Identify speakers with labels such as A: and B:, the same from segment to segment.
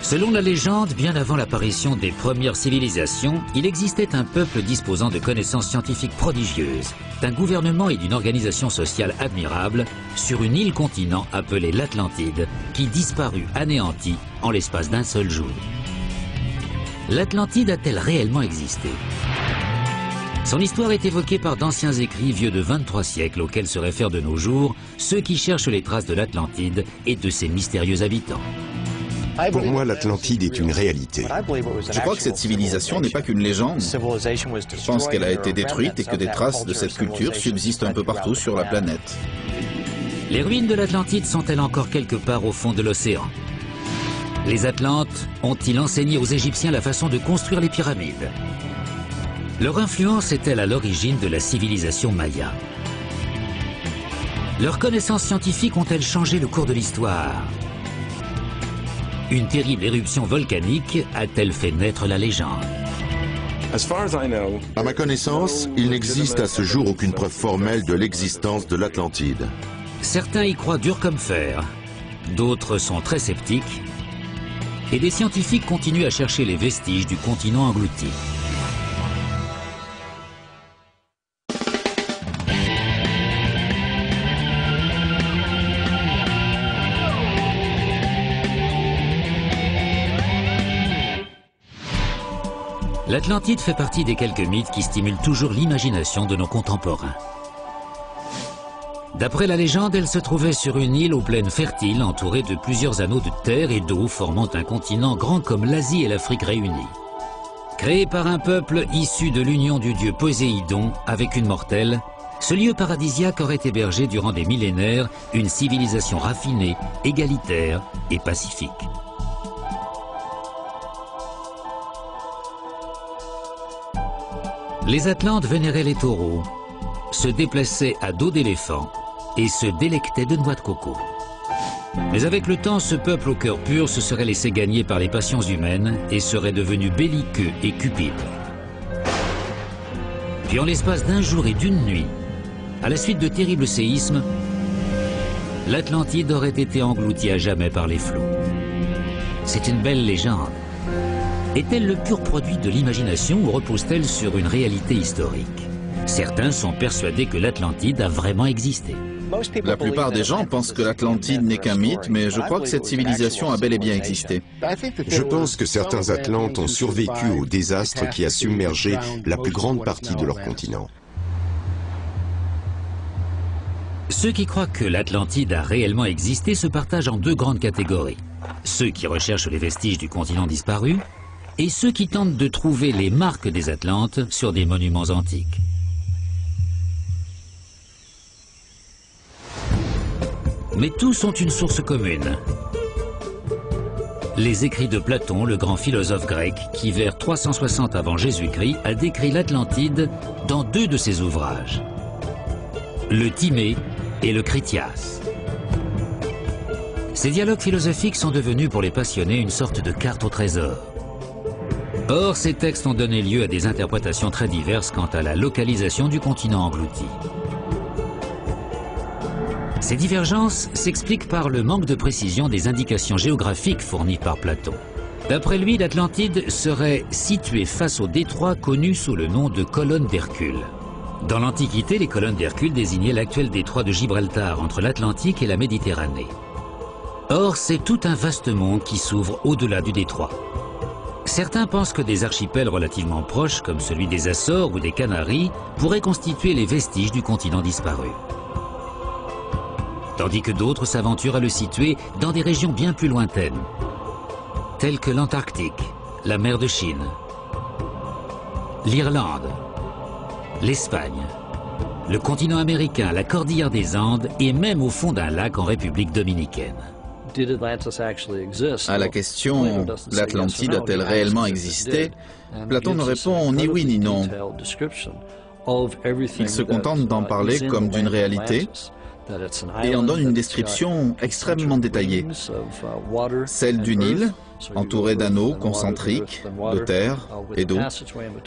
A: Selon la légende, bien avant l'apparition des premières civilisations, il existait un peuple disposant de connaissances scientifiques prodigieuses, d'un gouvernement et d'une organisation sociale admirable sur une île-continent appelée l'Atlantide, qui disparut anéantie en l'espace d'un seul jour. L'Atlantide a-t-elle réellement existé? Son histoire est évoquée par d'anciens écrits vieux de 23 siècles auxquels se réfèrent de nos jours ceux qui cherchent les traces de l'Atlantide et de ses mystérieux habitants.
B: Pour moi, l'Atlantide est une réalité.
C: Je crois que cette civilisation n'est pas qu'une légende. Je pense qu'elle a été détruite et que des traces de cette culture subsistent un peu partout sur la planète.
A: Les ruines de l'Atlantide sont-elles encore quelque part au fond de l'océan? Les Atlantes ont-ils enseigné aux Égyptiens la façon de construire les pyramides? Leur influence est-elle à l'origine de la civilisation maya? Leurs connaissances scientifiques ont-elles changé le cours de l'histoire? Une terrible éruption volcanique a-t-elle fait naître la légende?
D: À ma connaissance, il n'existe à ce jour aucune preuve formelle de l'existence de l'Atlantide.
A: Certains y croient dur comme fer, d'autres sont très sceptiques, et des scientifiques continuent à chercher les vestiges du continent englouti. L'Atlantide fait partie des quelques mythes qui stimulent toujours l'imagination de nos contemporains. D'après la légende, elle se trouvait sur une île aux plaines fertiles, entourée de plusieurs anneaux de terre et d'eau, formant un continent grand comme l'Asie et l'Afrique réunies. Créé par un peuple issu de l'union du dieu Poséidon avec une mortelle, ce lieu paradisiaque aurait hébergé durant des millénaires une civilisation raffinée, égalitaire et pacifique. Les Atlantes vénéraient les taureaux, se déplaçaient à dos d'éléphant et se délectaient de noix de coco. Mais avec le temps, ce peuple au cœur pur se serait laissé gagner par les passions humaines et serait devenu belliqueux et cupide. Puis en l'espace d'un jour et d'une nuit, à la suite de terribles séismes, l'Atlantide aurait été engloutie à jamais par les flots. C'est une belle légende. Est-elle le pur produit de l'imagination ou repose-t-elle sur une réalité historique? Certains sont persuadés que l'Atlantide a vraiment existé.
C: La plupart des gens pensent que l'Atlantide n'est qu'un mythe, mais je crois que cette civilisation a bel et bien existé.
B: Je pense que certains Atlantes ont survécu au désastre qui a submergé la plus grande partie de leur continent.
A: Ceux qui croient que l'Atlantide a réellement existé se partagent en deux grandes catégories. Ceux qui recherchent les vestiges du continent disparu et ceux qui tentent de trouver les marques des Atlantes sur des monuments antiques. Mais tous ont une source commune. Les écrits de Platon, le grand philosophe grec, qui vers 360 avant Jésus-Christ a décrit l'Atlantide dans deux de ses ouvrages, le Timée et le Critias. Ces dialogues philosophiques sont devenus pour les passionnés une sorte de carte au trésor. Or, ces textes ont donné lieu à des interprétations très diverses quant à la localisation du continent englouti. Ces divergences s'expliquent par le manque de précision des indications géographiques fournies par Platon. D'après lui, l'Atlantide serait située face au détroit connu sous le nom de colonne d'Hercule. Dans l'Antiquité, les colonnes d'Hercule désignaient l'actuel détroit de Gibraltar entre l'Atlantique et la Méditerranée. Or, c'est tout un vaste monde qui s'ouvre au-delà du détroit. Certains pensent que des archipels relativement proches, comme celui des Açores ou des Canaries, pourraient constituer les vestiges du continent disparu. Tandis que d'autres s'aventurent à le situer dans des régions bien plus lointaines, telles que l'Antarctique, la mer de Chine, l'Irlande, l'Espagne, le continent américain, la cordillère des Andes et même au fond d'un lac en République dominicaine.
C: À la question « l'Atlantide a-t-elle réellement existé ?», Platon ne répond ni oui ni non. Il se contente d'en parler comme d'une réalité et en donne une description extrêmement détaillée, celle d'une île entourée d'anneaux concentriques de terre et d'eau,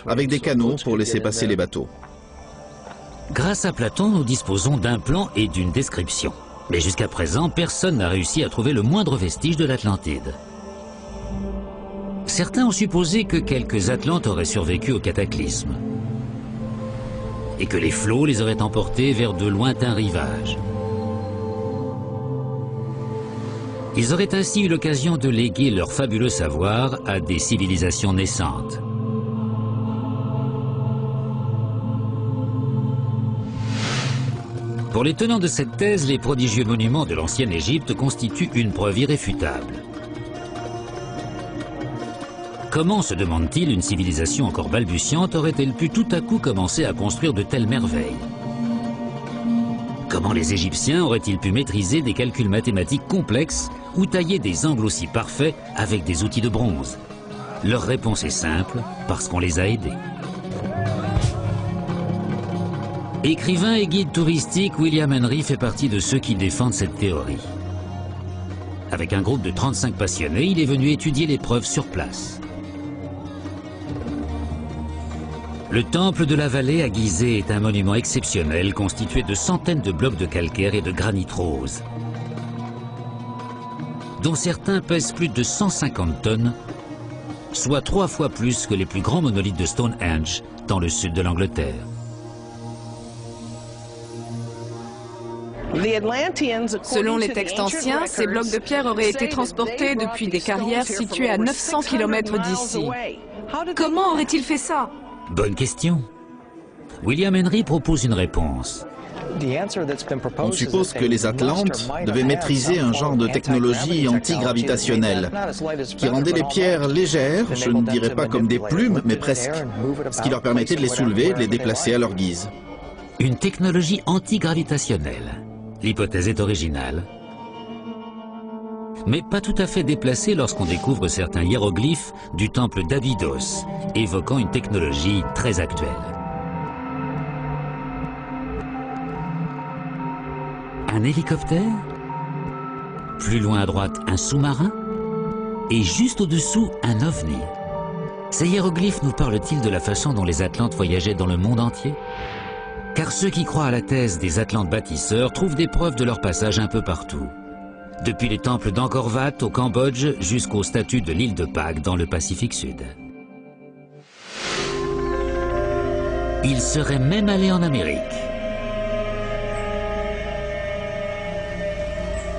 C: avec des canaux pour laisser passer les bateaux.
A: Grâce à Platon, nous disposons d'un plan et d'une description. Mais jusqu'à présent, personne n'a réussi à trouver le moindre vestige de l'Atlantide. Certains ont supposé que quelques Atlantes auraient survécu au cataclysme et que les flots les auraient emportés vers de lointains rivages. Ils auraient ainsi eu l'occasion de léguer leur fabuleux savoir à des civilisations naissantes. Pour les tenants de cette thèse, les prodigieux monuments de l'ancienne Égypte constituent une preuve irréfutable. Comment, se demande-t-il, une civilisation encore balbutiante aurait-elle pu tout à coup commencer à construire de telles merveilles? Comment les Égyptiens auraient-ils pu maîtriser des calculs mathématiques complexes ou tailler des angles aussi parfaits avec des outils de bronze? Leur réponse est simple, parce qu'on les a aidés. Écrivain et guide touristique, William Henry fait partie de ceux qui défendent cette théorie. Avec un groupe de 35 passionnés, il est venu étudier les preuves sur place. Le temple de la vallée à Gizeh est un monument exceptionnel constitué de centaines de blocs de calcaire et de granit rose, dont certains pèsent plus de 150 tonnes, soit 3 fois plus que les plus grands monolithes de Stonehenge dans le sud de l'Angleterre.
E: Selon les textes anciens, ces blocs de pierre auraient été transportés depuis des carrières situées à 900 km d'ici. Comment aurait-il fait ça?
A: Bonne question. William Henry propose une réponse.
C: On suppose que les Atlantes devaient maîtriser un genre de technologie antigravitationnelle qui rendait les pierres légères, je ne dirais pas comme des plumes, mais presque, ce qui leur permettait de les soulever et de les déplacer à leur guise.
A: Une technologie antigravitationnelle. L'hypothèse est originale, mais pas tout à fait déplacée lorsqu'on découvre certains hiéroglyphes du temple d'Abydos, évoquant une technologie très actuelle. Un hélicoptère? Plus loin à droite, un sous-marin? Et juste au-dessous, un ovni. Ces hiéroglyphes nous parlent-ils de la façon dont les Atlantes voyageaient dans le monde entier? Car ceux qui croient à la thèse des Atlantes bâtisseurs trouvent des preuves de leur passage un peu partout. Depuis les temples d'Angkor Wat au Cambodge jusqu'aux statues de l'île de Pâques dans le Pacifique Sud. Ils seraient même allés en Amérique.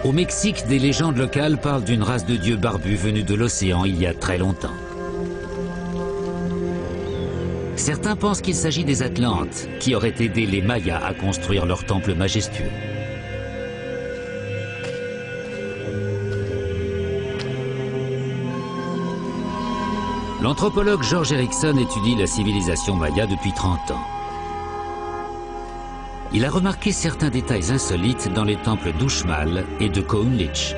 A: Au Mexique, des légendes locales parlent d'une race de dieux barbus venus de l'océan il y a très longtemps. Certains pensent qu'il s'agit des Atlantes, qui auraient aidé les Mayas à construire leur temple majestueux. L'anthropologue George Erickson étudie la civilisation maya depuis 30 ans. Il a remarqué certains détails insolites dans les temples d'Uxmal et de Khonlich.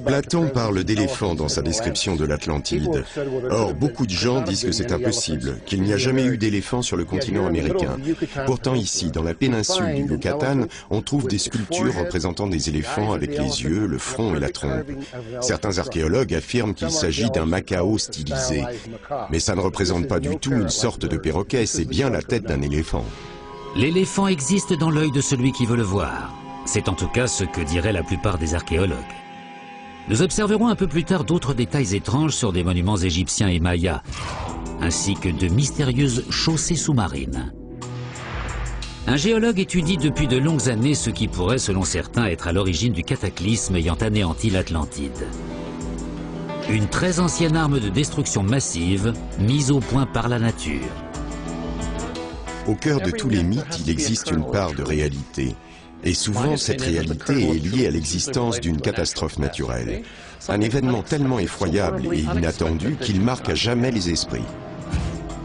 B: Platon parle d'éléphants dans sa description de l'Atlantide. Or, beaucoup de gens disent que c'est impossible, qu'il n'y a jamais eu d'éléphants sur le continent américain. Pourtant ici, dans la péninsule du Yucatan, on trouve des sculptures représentant des éléphants avec les yeux, le front et la trompe. Certains archéologues affirment qu'il s'agit d'un macao stylisé. Mais ça ne représente pas du tout une sorte de perroquet, c'est bien la tête d'un éléphant.
A: L'éléphant existe dans l'œil de celui qui veut le voir. C'est en tout cas ce que diraient la plupart des archéologues. Nous observerons un peu plus tard d'autres détails étranges sur des monuments égyptiens et mayas, ainsi que de mystérieuses chaussées sous-marines. Un géologue étudie depuis de longues années ce qui pourrait, selon certains, être à l'origine du cataclysme ayant anéanti l'Atlantide. Une très ancienne arme de destruction massive, mise au point par la nature.
B: Au cœur de tous les mythes, il existe une part de réalité. Et souvent, cette réalité est liée à l'existence d'une catastrophe naturelle. Un événement tellement effroyable et inattendu qu'il marque à jamais les esprits.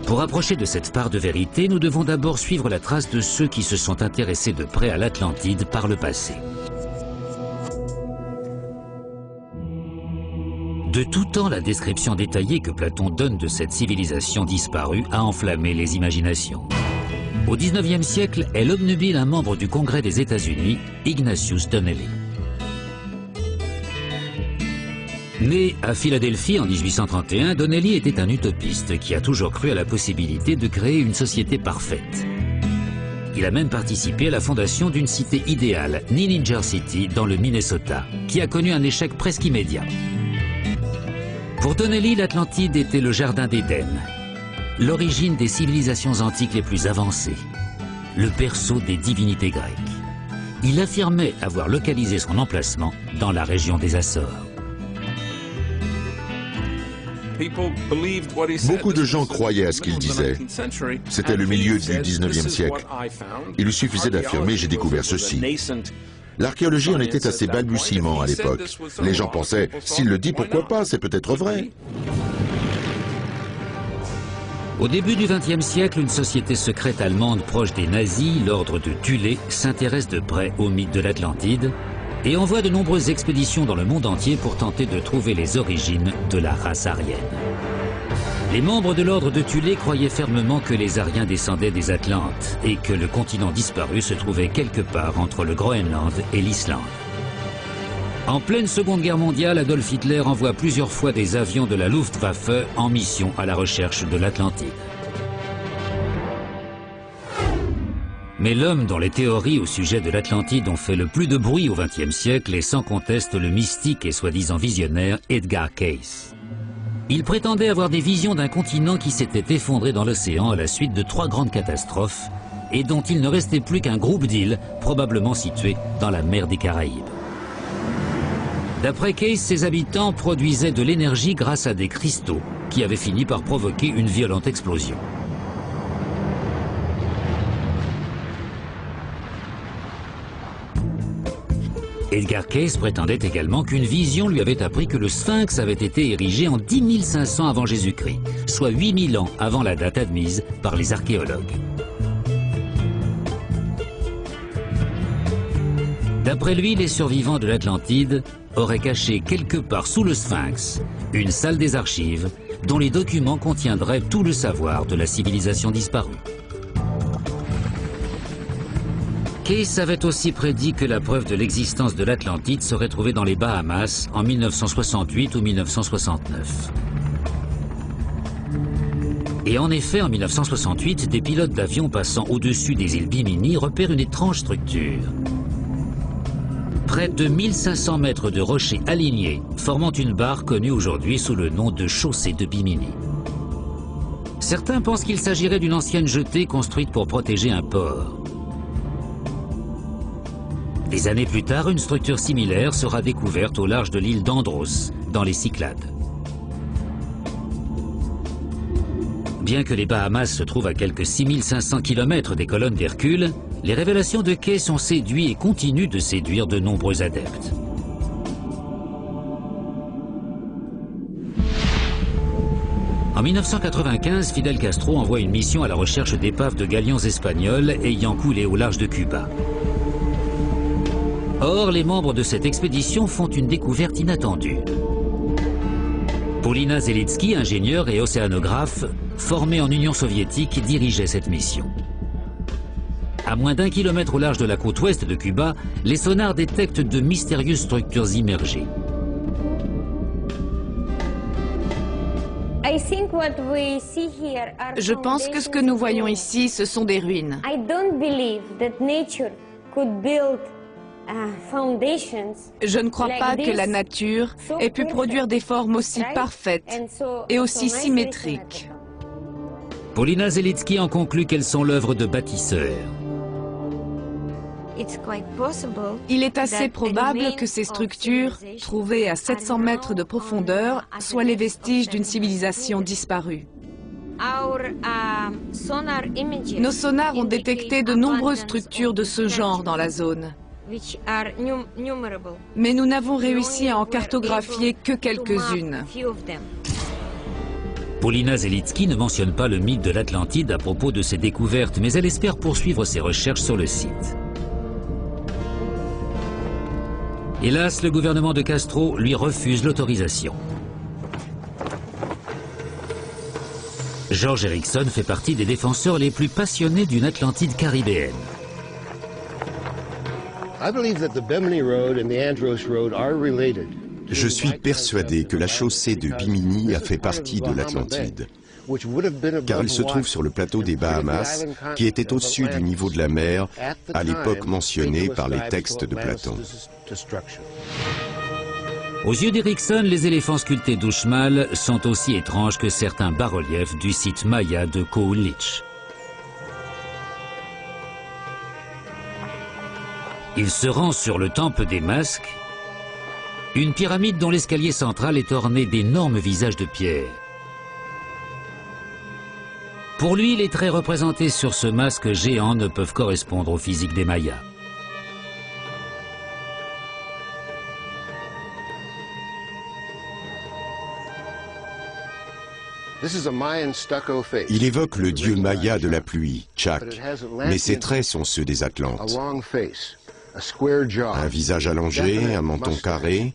A: Pour approcher de cette part de vérité, nous devons d'abord suivre la trace de ceux qui se sont intéressés de près à l'Atlantide par le passé. De tout temps, la description détaillée que Platon donne de cette civilisation disparue a enflammé les imaginations. Au XIXe siècle, elle obnubile un membre du Congrès des États-Unis, Ignatius Donnelly. Né à Philadelphie en 1831, Donnelly était un utopiste qui a toujours cru à la possibilité de créer une société parfaite. Il a même participé à la fondation d'une cité idéale, Ninninger City, dans le Minnesota, qui a connu un échec presque immédiat. Pour Donnelly, l'Atlantide était le jardin d'Éden, l'origine des civilisations antiques les plus avancées, le berceau des divinités grecques. Il affirmait avoir localisé son emplacement dans la région des Açores.
D: Beaucoup de gens croyaient à ce qu'il disait. C'était le milieu du 19e siècle. Il lui suffisait d'affirmer « j'ai découvert ceci ». L'archéologie en était à ses balbutiements à l'époque. Les gens pensaient « s'il le dit, pourquoi pas, c'est peut-être vrai ».
A: Au début du XXe siècle, une société secrète allemande proche des nazis, l'ordre de Thulé, s'intéresse de près au mythe de l'Atlantide et envoie de nombreuses expéditions dans le monde entier pour tenter de trouver les origines de la race aryenne. Les membres de l'ordre de Thulé croyaient fermement que les Aryens descendaient des Atlantes et que le continent disparu se trouvait quelque part entre le Groenland et l'Islande. En pleine Seconde Guerre mondiale, Adolf Hitler envoie plusieurs fois des avions de la Luftwaffe en mission à la recherche de l'Atlantide. Mais l'homme dont les théories au sujet de l'Atlantide ont fait le plus de bruit au XXe siècle est sans conteste le mystique et soi-disant visionnaire Edgar Cayce. Il prétendait avoir des visions d'un continent qui s'était effondré dans l'océan à la suite de 3 grandes catastrophes et dont il ne restait plus qu'un groupe d'îles probablement situées dans la mer des Caraïbes. D'après Cayce, ses habitants produisaient de l'énergie grâce à des cristaux qui avaient fini par provoquer une violente explosion. Edgar Cayce prétendait également qu'une vision lui avait appris que le Sphinx avait été érigé en 10 500 avant Jésus-Christ, soit 8000 ans avant la date admise par les archéologues. D'après lui, les survivants de l'Atlantide auraient caché quelque part sous le Sphinx une salle des archives dont les documents contiendraient tout le savoir de la civilisation disparue. Cayce avait aussi prédit que la preuve de l'existence de l'Atlantide serait trouvée dans les Bahamas en 1968 ou 1969. Et en effet, en 1968, des pilotes d'avion passant au-dessus des îles Bimini repèrent une étrange structure. Près de 1500 mètres de rochers alignés, formant une barre connue aujourd'hui sous le nom de chaussée de Bimini. Certains pensent qu'il s'agirait d'une ancienne jetée construite pour protéger un port. Des années plus tard, une structure similaire sera découverte au large de l'île d'Andros, dans les Cyclades. Bien que les Bahamas se trouvent à quelques 6500 km des colonnes d'Hercule, les révélations de Cayce ont séduit et continuent de séduire de nombreux adeptes. En 1995, Fidel Castro envoie une mission à la recherche d'épaves de galions espagnols ayant coulé au large de Cuba. Or, les membres de cette expédition font une découverte inattendue. Paulina Zelitsky, ingénieure et océanographe, formée en Union soviétique, dirigeait cette mission. À moins d'1 kilomètre au large de la côte ouest de Cuba, les sonars détectent de mystérieuses structures immergées.
E: Je pense que ce que nous voyons ici, ce sont des ruines. Je ne crois pas que la nature ait pu produire des formes aussi parfaites et aussi symétriques.
A: Paulina Zelitsky en conclut qu'elles sont l'œuvre de bâtisseurs.
E: Il est assez probable que ces structures, trouvées à 700 mètres de profondeur, soient les vestiges d'une civilisation disparue. Nos sonars ont détecté de nombreuses structures de ce genre dans la zone. Mais nous n'avons réussi à en cartographier que quelques-unes.
A: Paulina Zelitsky ne mentionne pas le mythe de l'Atlantide à propos de ses découvertes, mais elle espère poursuivre ses recherches sur le site. Hélas, le gouvernement de Castro lui refuse l'autorisation. George Erickson fait partie des défenseurs les plus passionnés d'une Atlantide caribéenne.
B: Je suis persuadé que la chaussée de Bimini a fait partie de l'Atlantide, car elle se trouve sur le plateau des Bahamas, qui était au-dessus du niveau de la mer à l'époque mentionnée par les textes de Platon.
A: Aux yeux d'Erickson, les éléphants sculptés d'Uxmal sont aussi étranges que certains bas-reliefs du site maya de Coolidge. Il se rend sur le temple des masques, une pyramide dont l'escalier central est orné d'énormes visages de pierre. Pour lui, les traits représentés sur ce masque géant ne peuvent correspondre au physique des Mayas.
B: Il évoque le dieu maya de la pluie, Chak, mais ses traits sont ceux des Atlantes. Un visage allongé, un menton carré,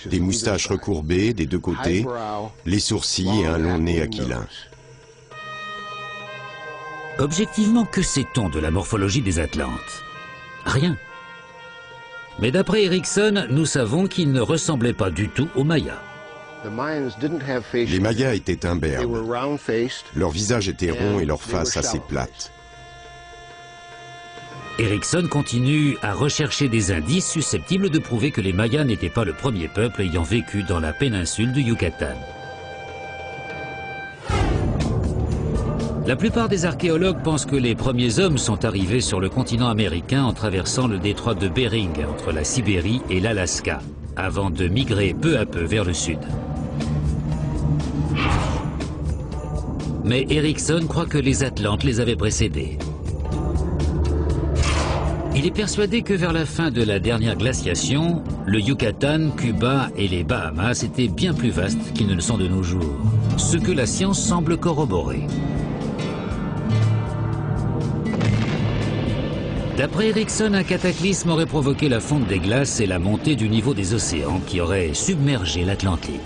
B: des moustaches recourbées des deux côtés, les sourcils et un long nez aquilin.
A: Objectivement, que sait-on de la morphologie des Atlantes? Rien. Mais d'après Erickson, nous savons qu'ils ne ressemblaient pas du tout aux Mayas.
B: Les Mayas étaient imberbes. Leur visage était rond et leur face assez plate.
A: Erickson continue à rechercher des indices susceptibles de prouver que les Mayas n'étaient pas le premier peuple ayant vécu dans la péninsule du Yucatan. La plupart des archéologues pensent que les premiers hommes sont arrivés sur le continent américain en traversant le détroit de Bering entre la Sibérie et l'Alaska, avant de migrer peu à peu vers le sud. Mais Erickson croit que les Atlantes les avaient précédés. Il est persuadé que vers la fin de la dernière glaciation, le Yucatan, Cuba et les Bahamas étaient bien plus vastes qu'ils ne le sont de nos jours, ce que la science semble corroborer. D'après Erickson, un cataclysme aurait provoqué la fonte des glaces et la montée du niveau des océans qui aurait submergé l'Atlantide.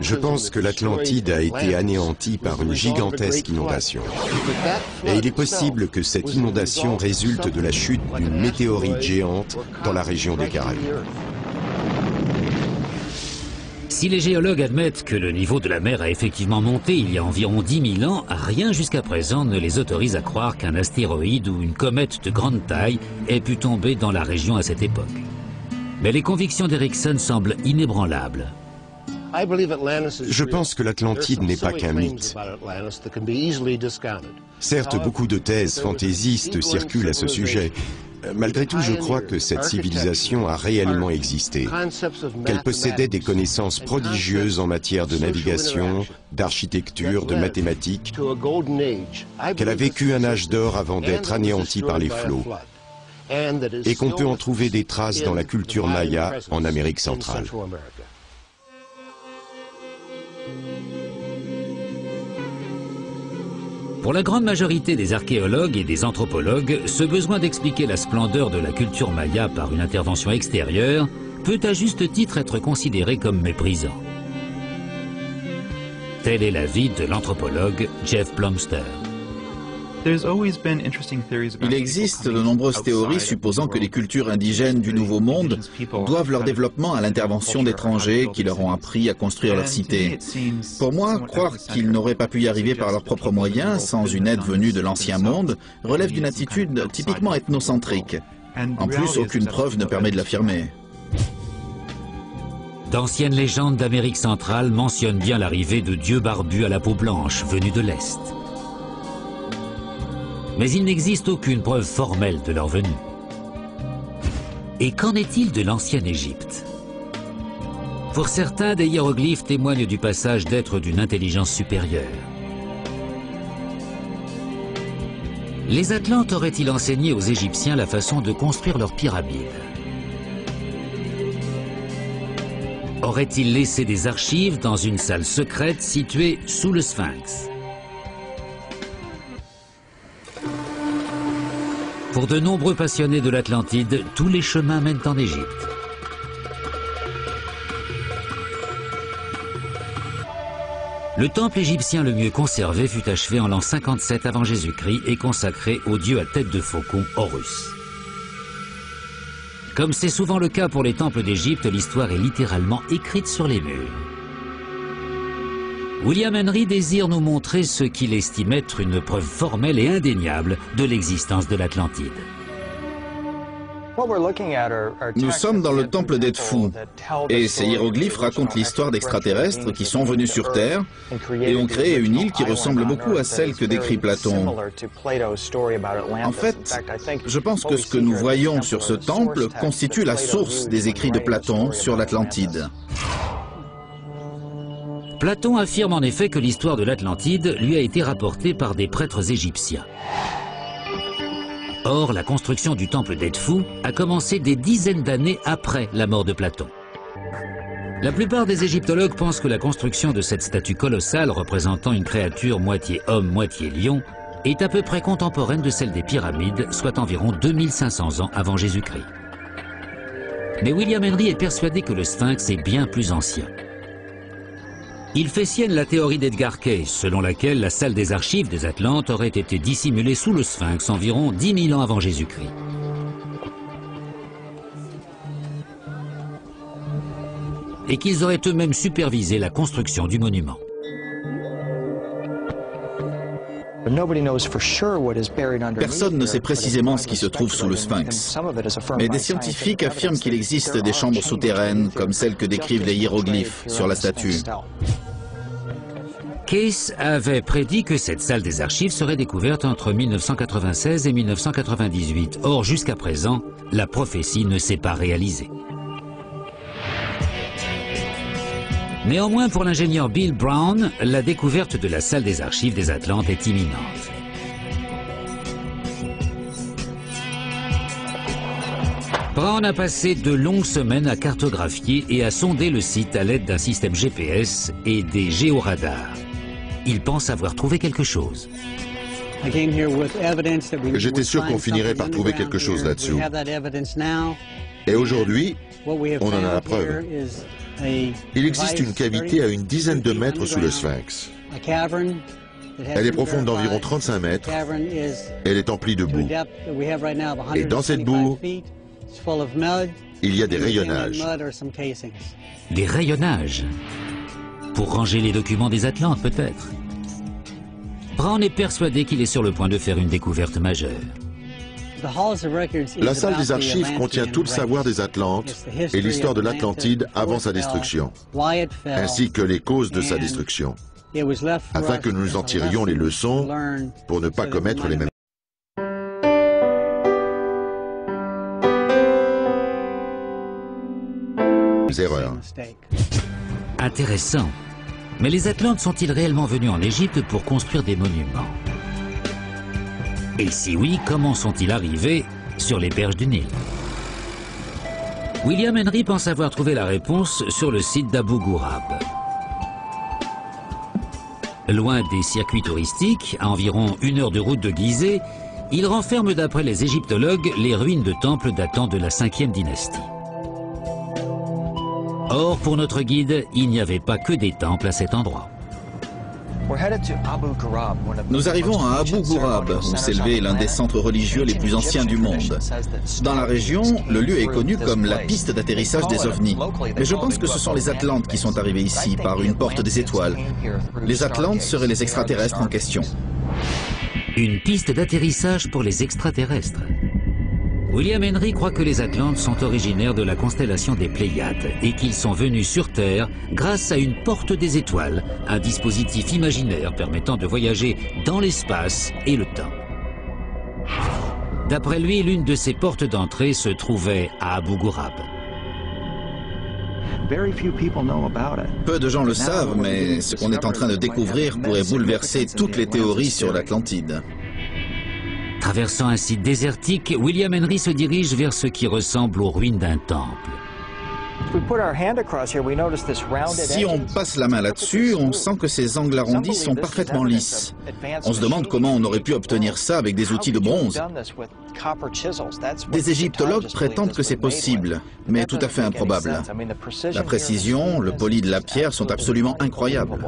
B: Je pense que l'Atlantide a été anéantie par une gigantesque inondation. Et il est possible que cette inondation résulte de la chute d'une météorite géante dans la région des Caraïbes.
A: Si les géologues admettent que le niveau de la mer a effectivement monté il y a environ 10 000 ans, rien jusqu'à présent ne les autorise à croire qu'un astéroïde ou une comète de grande taille ait pu tomber dans la région à cette époque. Mais les convictions d'Erickson semblent inébranlables.
B: Je pense que l'Atlantide n'est pas qu'un mythe. Certes, beaucoup de thèses fantaisistes circulent à ce sujet. Malgré tout, je crois que cette civilisation a réellement existé, qu'elle possédait des connaissances prodigieuses en matière de navigation, d'architecture, de mathématiques, qu'elle a vécu un âge d'or avant d'être anéantie par les flots, et qu'on peut en trouver des traces dans la culture maya en Amérique centrale.
A: Pour la grande majorité des archéologues et des anthropologues, ce besoin d'expliquer la splendeur de la culture maya par une intervention extérieure peut à juste titre être considéré comme méprisant. Tel est l'avis de l'anthropologue Jeff Plumster.
C: Il existe de nombreuses théories supposant que les cultures indigènes du Nouveau Monde doivent leur développement à l'intervention d'étrangers qui leur ont appris à construire leur cité. Pour moi, croire qu'ils n'auraient pas pu y arriver par leurs propres moyens, sans une aide venue de l'Ancien Monde, relève d'une attitude typiquement ethnocentrique. En plus, aucune preuve ne permet de l'affirmer.
A: D'anciennes légendes d'Amérique centrale mentionnent bien l'arrivée de dieux barbus à la peau blanche venus de l'Est. Mais il n'existe aucune preuve formelle de leur venue. Et qu'en est-il de l'ancienne Égypte? Pour certains, des hiéroglyphes témoignent du passage d'êtres d'une intelligence supérieure. Les Atlantes auraient-ils enseigné aux Égyptiens la façon de construire leurs pyramides? Auraient-ils laissé des archives dans une salle secrète située sous le Sphinx? Pour de nombreux passionnés de l'Atlantide, tous les chemins mènent en Égypte. Le temple égyptien le mieux conservé fut achevé en l'an 57 avant Jésus-Christ et consacré au dieu à tête de faucon Horus. Comme c'est souvent le cas pour les temples d'Égypte, l'histoire est littéralement écrite sur les murs. William Henry désire nous montrer ce qu'il estime être une preuve formelle et indéniable de l'existence de l'Atlantide.
C: Nous sommes dans le temple d'Edfu, et ces hiéroglyphes racontent l'histoire d'extraterrestres qui sont venus sur Terre et ont créé une île qui ressemble beaucoup à celle que décrit Platon. En fait, je pense que ce que nous voyons sur ce temple constitue la source des écrits de Platon sur l'Atlantide.
A: Platon affirme en effet que l'histoire de l'Atlantide lui a été rapportée par des prêtres égyptiens. Or, la construction du temple d'Edfu a commencé des dizaines d'années après la mort de Platon. La plupart des égyptologues pensent que la construction de cette statue colossale représentant une créature moitié homme, moitié lion est à peu près contemporaine de celle des pyramides, soit environ 2500 ans avant Jésus-Christ. Mais William Henry est persuadé que le Sphinx est bien plus ancien. Il fait sienne la théorie d'Edgar Cayce, selon laquelle la salle des archives des Atlantes aurait été dissimulée sous le Sphinx environ 10 000 ans avant Jésus-Christ. Et qu'ils auraient eux-mêmes supervisé la construction du monument.
C: Personne ne sait précisément ce qui se trouve sous le Sphinx, mais des scientifiques affirment qu'il existe des chambres souterraines, comme celles que décrivent les hiéroglyphes sur la statue.
A: Cayce avait prédit que cette salle des archives serait découverte entre 1996 et 1998. Or, jusqu'à présent, la prophétie ne s'est pas réalisée. Néanmoins, pour l'ingénieur Bill Brown, la découverte de la salle des archives des Atlantes est imminente. Brown a passé de longues semaines à cartographier et à sonder le site à l'aide d'un système GPS et des géoradars. Il pense avoir trouvé quelque chose.
D: J'étais sûr qu'on finirait par trouver quelque chose là-dessous. Et aujourd'hui, on en a la preuve. Il existe une cavité à une dizaine de mètres sous le Sphinx. Elle est profonde d'environ 35 mètres. Elle est emplie de boue. Et dans cette boue, il y a des rayonnages.
A: Des rayonnages? Pour ranger les documents des Atlantes, peut-être. Brown est persuadé qu'il est sur le point de faire une découverte majeure.
D: La salle des archives contient tout le savoir des Atlantes et l'histoire de l'Atlantide avant sa destruction, ainsi que les causes de sa destruction, afin que nous en tirions les leçons pour ne pas commettre les mêmes erreurs.
A: Intéressant. Mais les Atlantes sont-ils réellement venus en Égypte pour construire des monuments? Et si oui, comment sont-ils arrivés sur les berges du Nil? William Henry pense avoir trouvé la réponse sur le site d'Abu Ghurab. Loin des circuits touristiques, à environ 1 heure de route de Gizeh, il renferme d'après les égyptologues les ruines de temples datant de la 5e dynastie. Or, pour notre guide, il n'y avait pas que des temples à cet endroit.
C: Nous arrivons à Abu Ghurab, où s'élevait l'un des centres religieux les plus anciens du monde. Dans la région, le lieu est connu comme la piste d'atterrissage des ovnis. Mais je pense que ce sont les Atlantes qui sont arrivés ici par une porte des étoiles. Les Atlantes seraient les extraterrestres en question.
A: Une piste d'atterrissage pour les extraterrestres. William Henry croit que les Atlantes sont originaires de la constellation des Pléiades et qu'ils sont venus sur Terre grâce à une porte des étoiles, un dispositif imaginaire permettant de voyager dans l'espace et le temps. D'après lui, l'une de ces portes d'entrée se trouvait à Abu Ghurab.
C: Peu de gens le savent, mais ce qu'on est en train de découvrir pourrait bouleverser toutes les théories sur l'Atlantide.
A: Traversant un site désertique, William Henry se dirige vers ce qui ressemble aux ruines d'un temple.
C: Si on passe la main là-dessus, on sent que ces angles arrondis sont parfaitement lisses. On se demande comment on aurait pu obtenir ça avec des outils de bronze. Des égyptologues prétendent que c'est possible, mais tout à fait improbable. La précision, le poli de la pierre sont absolument incroyables.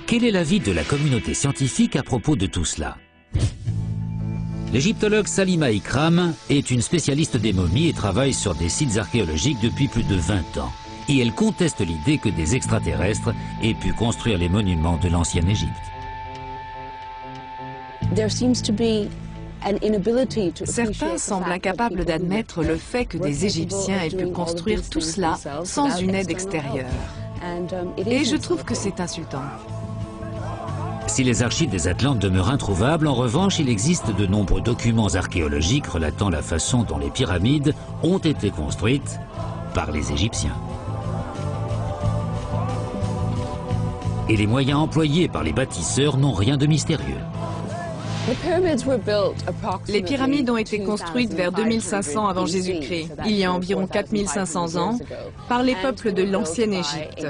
A: Quel est l'avis de la communauté scientifique à propos de tout cela? L'égyptologue Salima Ikram est une spécialiste des momies et travaille sur des sites archéologiques depuis plus de 20 ans. Et elle conteste l'idée que des extraterrestres aient pu construire les monuments de l'ancienne Égypte.
E: Certains semblent incapables d'admettre le fait que des Égyptiens aient pu construire tout cela sans une aide extérieure. Et je trouve que c'est insultant.
A: Si les archives des Atlantes demeurent introuvables, en revanche, il existe de nombreux documents archéologiques relatant la façon dont les pyramides ont été construites par les Égyptiens. Et les moyens employés par les bâtisseurs n'ont rien de mystérieux.
E: Les pyramides ont été construites vers 2500 avant Jésus-Christ, il y a environ 4500 ans, par les peuples de l'ancienne Égypte.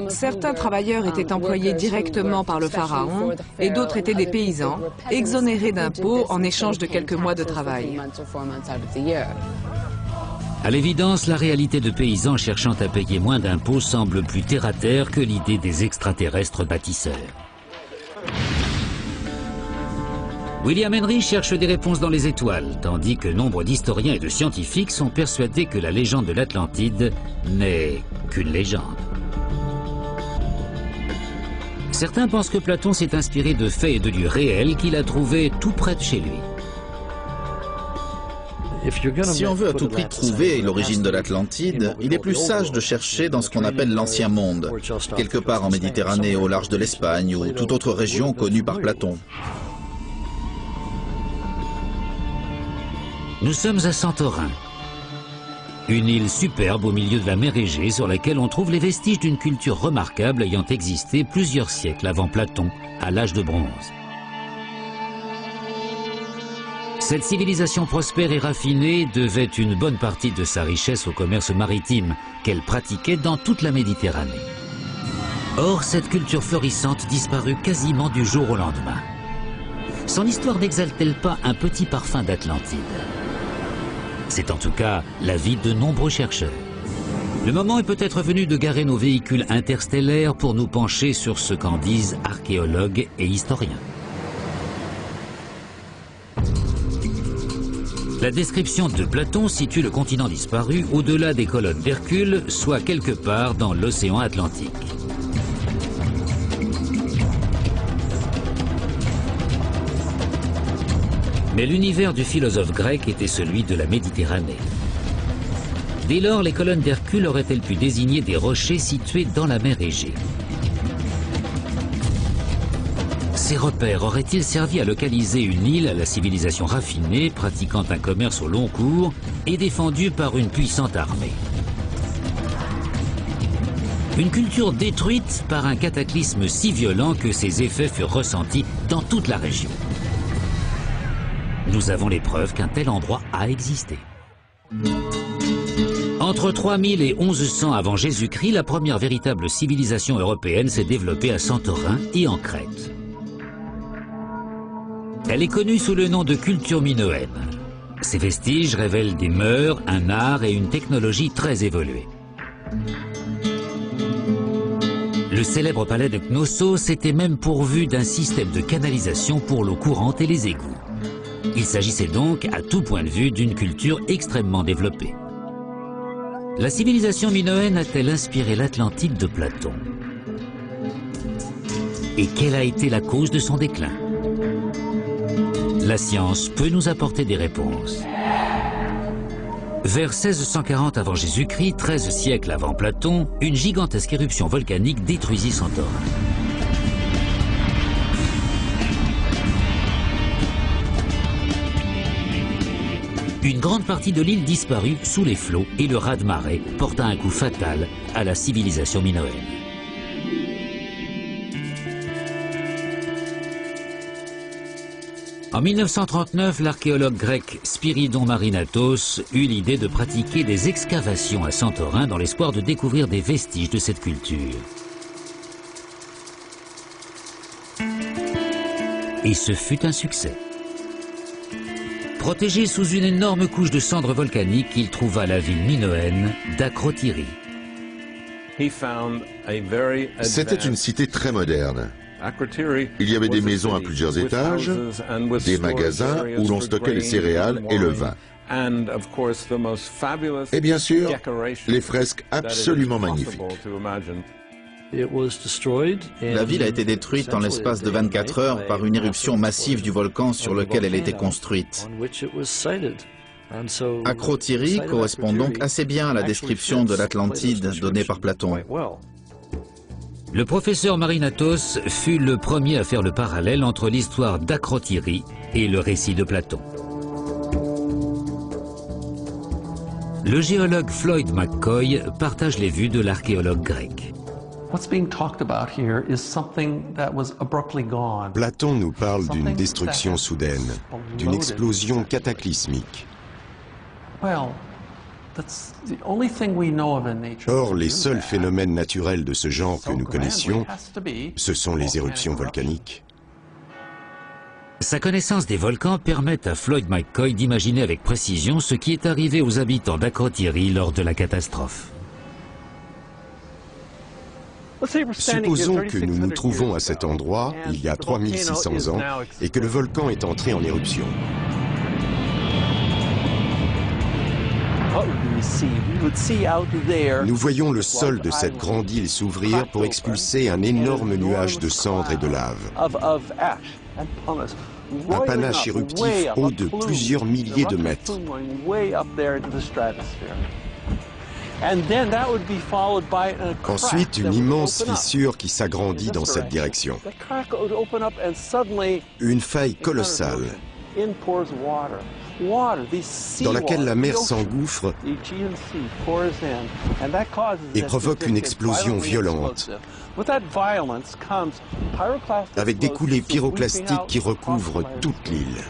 E: Certains travailleurs étaient employés directement par le pharaon et d'autres étaient des paysans, exonérés d'impôts en échange de quelques mois de travail.
A: À l'évidence, la réalité de paysans cherchant à payer moins d'impôts semble plus terre-à-terre que l'idée des extraterrestres bâtisseurs. William Henry cherche des réponses dans les étoiles, tandis que nombre d'historiens et de scientifiques sont persuadés que la légende de l'Atlantide n'est qu'une légende. Certains pensent que Platon s'est inspiré de faits et de lieux réels qu'il a trouvés tout près de chez lui.
C: Si on veut à tout prix trouver l'origine de l'Atlantide, il est plus sage de chercher dans ce qu'on appelle l'Ancien Monde, quelque part en Méditerranée, au large de l'Espagne ou toute autre région connue par Platon.
A: Nous sommes à Santorin, une île superbe au milieu de la mer Égée sur laquelle on trouve les vestiges d'une culture remarquable ayant existé plusieurs siècles avant Platon, à l'âge de bronze. Cette civilisation prospère et raffinée devait une bonne partie de sa richesse au commerce maritime qu'elle pratiquait dans toute la Méditerranée. Or, cette culture florissante disparut quasiment du jour au lendemain. Son histoire n'exhale-t-elle pas un petit parfum d'Atlantide? C'est en tout cas l'avis de nombreux chercheurs. Le moment est peut-être venu de garer nos véhicules interstellaires pour nous pencher sur ce qu'en disent archéologues et historiens. La description de Platon situe le continent disparu au-delà des colonnes d'Hercule, soit quelque part dans l'océan Atlantique. Mais l'univers du philosophe grec était celui de la Méditerranée. Dès lors, les colonnes d'Hercule auraient-elles pu désigner des rochers situés dans la mer Égée? Ces repères auraient-ils servi à localiser une île à la civilisation raffinée, pratiquant un commerce au long cours et défendue par une puissante armée? Une culture détruite par un cataclysme si violent que ses effets furent ressentis dans toute la région. Nous avons les preuves qu'un tel endroit a existé. Entre 3000 et 1100 avant Jésus-Christ, la première véritable civilisation européenne s'est développée à Santorin et en Crète. Elle est connue sous le nom de culture minoenne. Ces vestiges révèlent des mœurs, un art et une technologie très évoluée. Le célèbre palais de Knossos était même pourvu d'un système de canalisation pour l'eau courante et les égouts. Il s'agissait donc, à tout point de vue, d'une culture extrêmement développée. La civilisation minoenne a-t-elle inspiré l'Atlantide de Platon? Et quelle a été la cause de son déclin? La science peut nous apporter des réponses. Vers 1640 avant Jésus-Christ, 13 siècles avant Platon, une gigantesque éruption volcanique détruisit Santorin. Une grande partie de l'île disparut sous les flots et le raz-de-marée porta un coup fatal à la civilisation minoenne. En 1939, l'archéologue grec Spiridon Marinatos eut l'idée de pratiquer des excavations à Santorin dans l'espoir de découvrir des vestiges de cette culture. Et ce fut un succès. Protégé sous une énorme couche de cendres volcaniques, il trouva la ville minoenne d'Akrotiri.
D: C'était une cité très moderne. Il y avait des maisons à plusieurs étages, des magasins où l'on stockait les céréales et le vin. Et bien sûr, les fresques absolument magnifiques.
C: La ville a été détruite en l'espace de 24 heures par une éruption massive du volcan sur lequel elle était construite. Akrotiri correspond donc assez bien à la description de l'Atlantide donnée par Platon.
A: Le professeur Marinatos fut le premier à faire le parallèle entre l'histoire d'Akrotiri et le récit de Platon. Le géologue Floyd McCoy partage les vues de l'archéologue grec.
B: Platon nous parle d'une destruction soudaine, d'une explosion cataclysmique. Or, les seuls phénomènes naturels de ce genre que nous connaissions, ce sont les éruptions volcaniques.
A: Sa connaissance des volcans permet à Floyd McCoy d'imaginer avec précision ce qui est arrivé aux habitants d'Akrotiri lors de la catastrophe.
B: Supposons que nous nous trouvons à cet endroit il y a 3600 ans et que le volcan est entré en éruption. Nous voyons le sol de cette grande île s'ouvrir pour expulser un énorme nuage de cendres et de lave. Un panache éruptif haut de plusieurs milliers de mètres. Ensuite, une immense fissure qui s'agrandit dans cette direction. Une faille colossale dans laquelle la mer s'engouffre et provoque une explosion violente, avec des coulées pyroclastiques qui recouvrent toute l'île.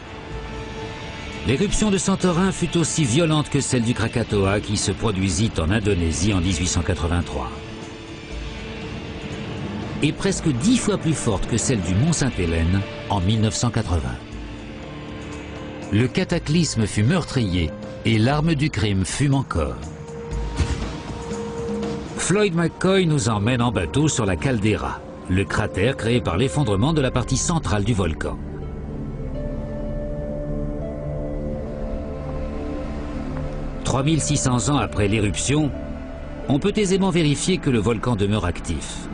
A: L'éruption de Santorin fut aussi violente que celle du Krakatoa qui se produisit en Indonésie en 1883. Et presque 10 fois plus forte que celle du Mont Sainte-Hélène en 1980. Le cataclysme fut meurtrier et l'arme du crime fume encore. Floyd McCoy nous emmène en bateau sur la caldeira, le cratère créé par l'effondrement de la partie centrale du volcan. « 3600 ans après l'éruption, on peut aisément vérifier que le volcan demeure actif.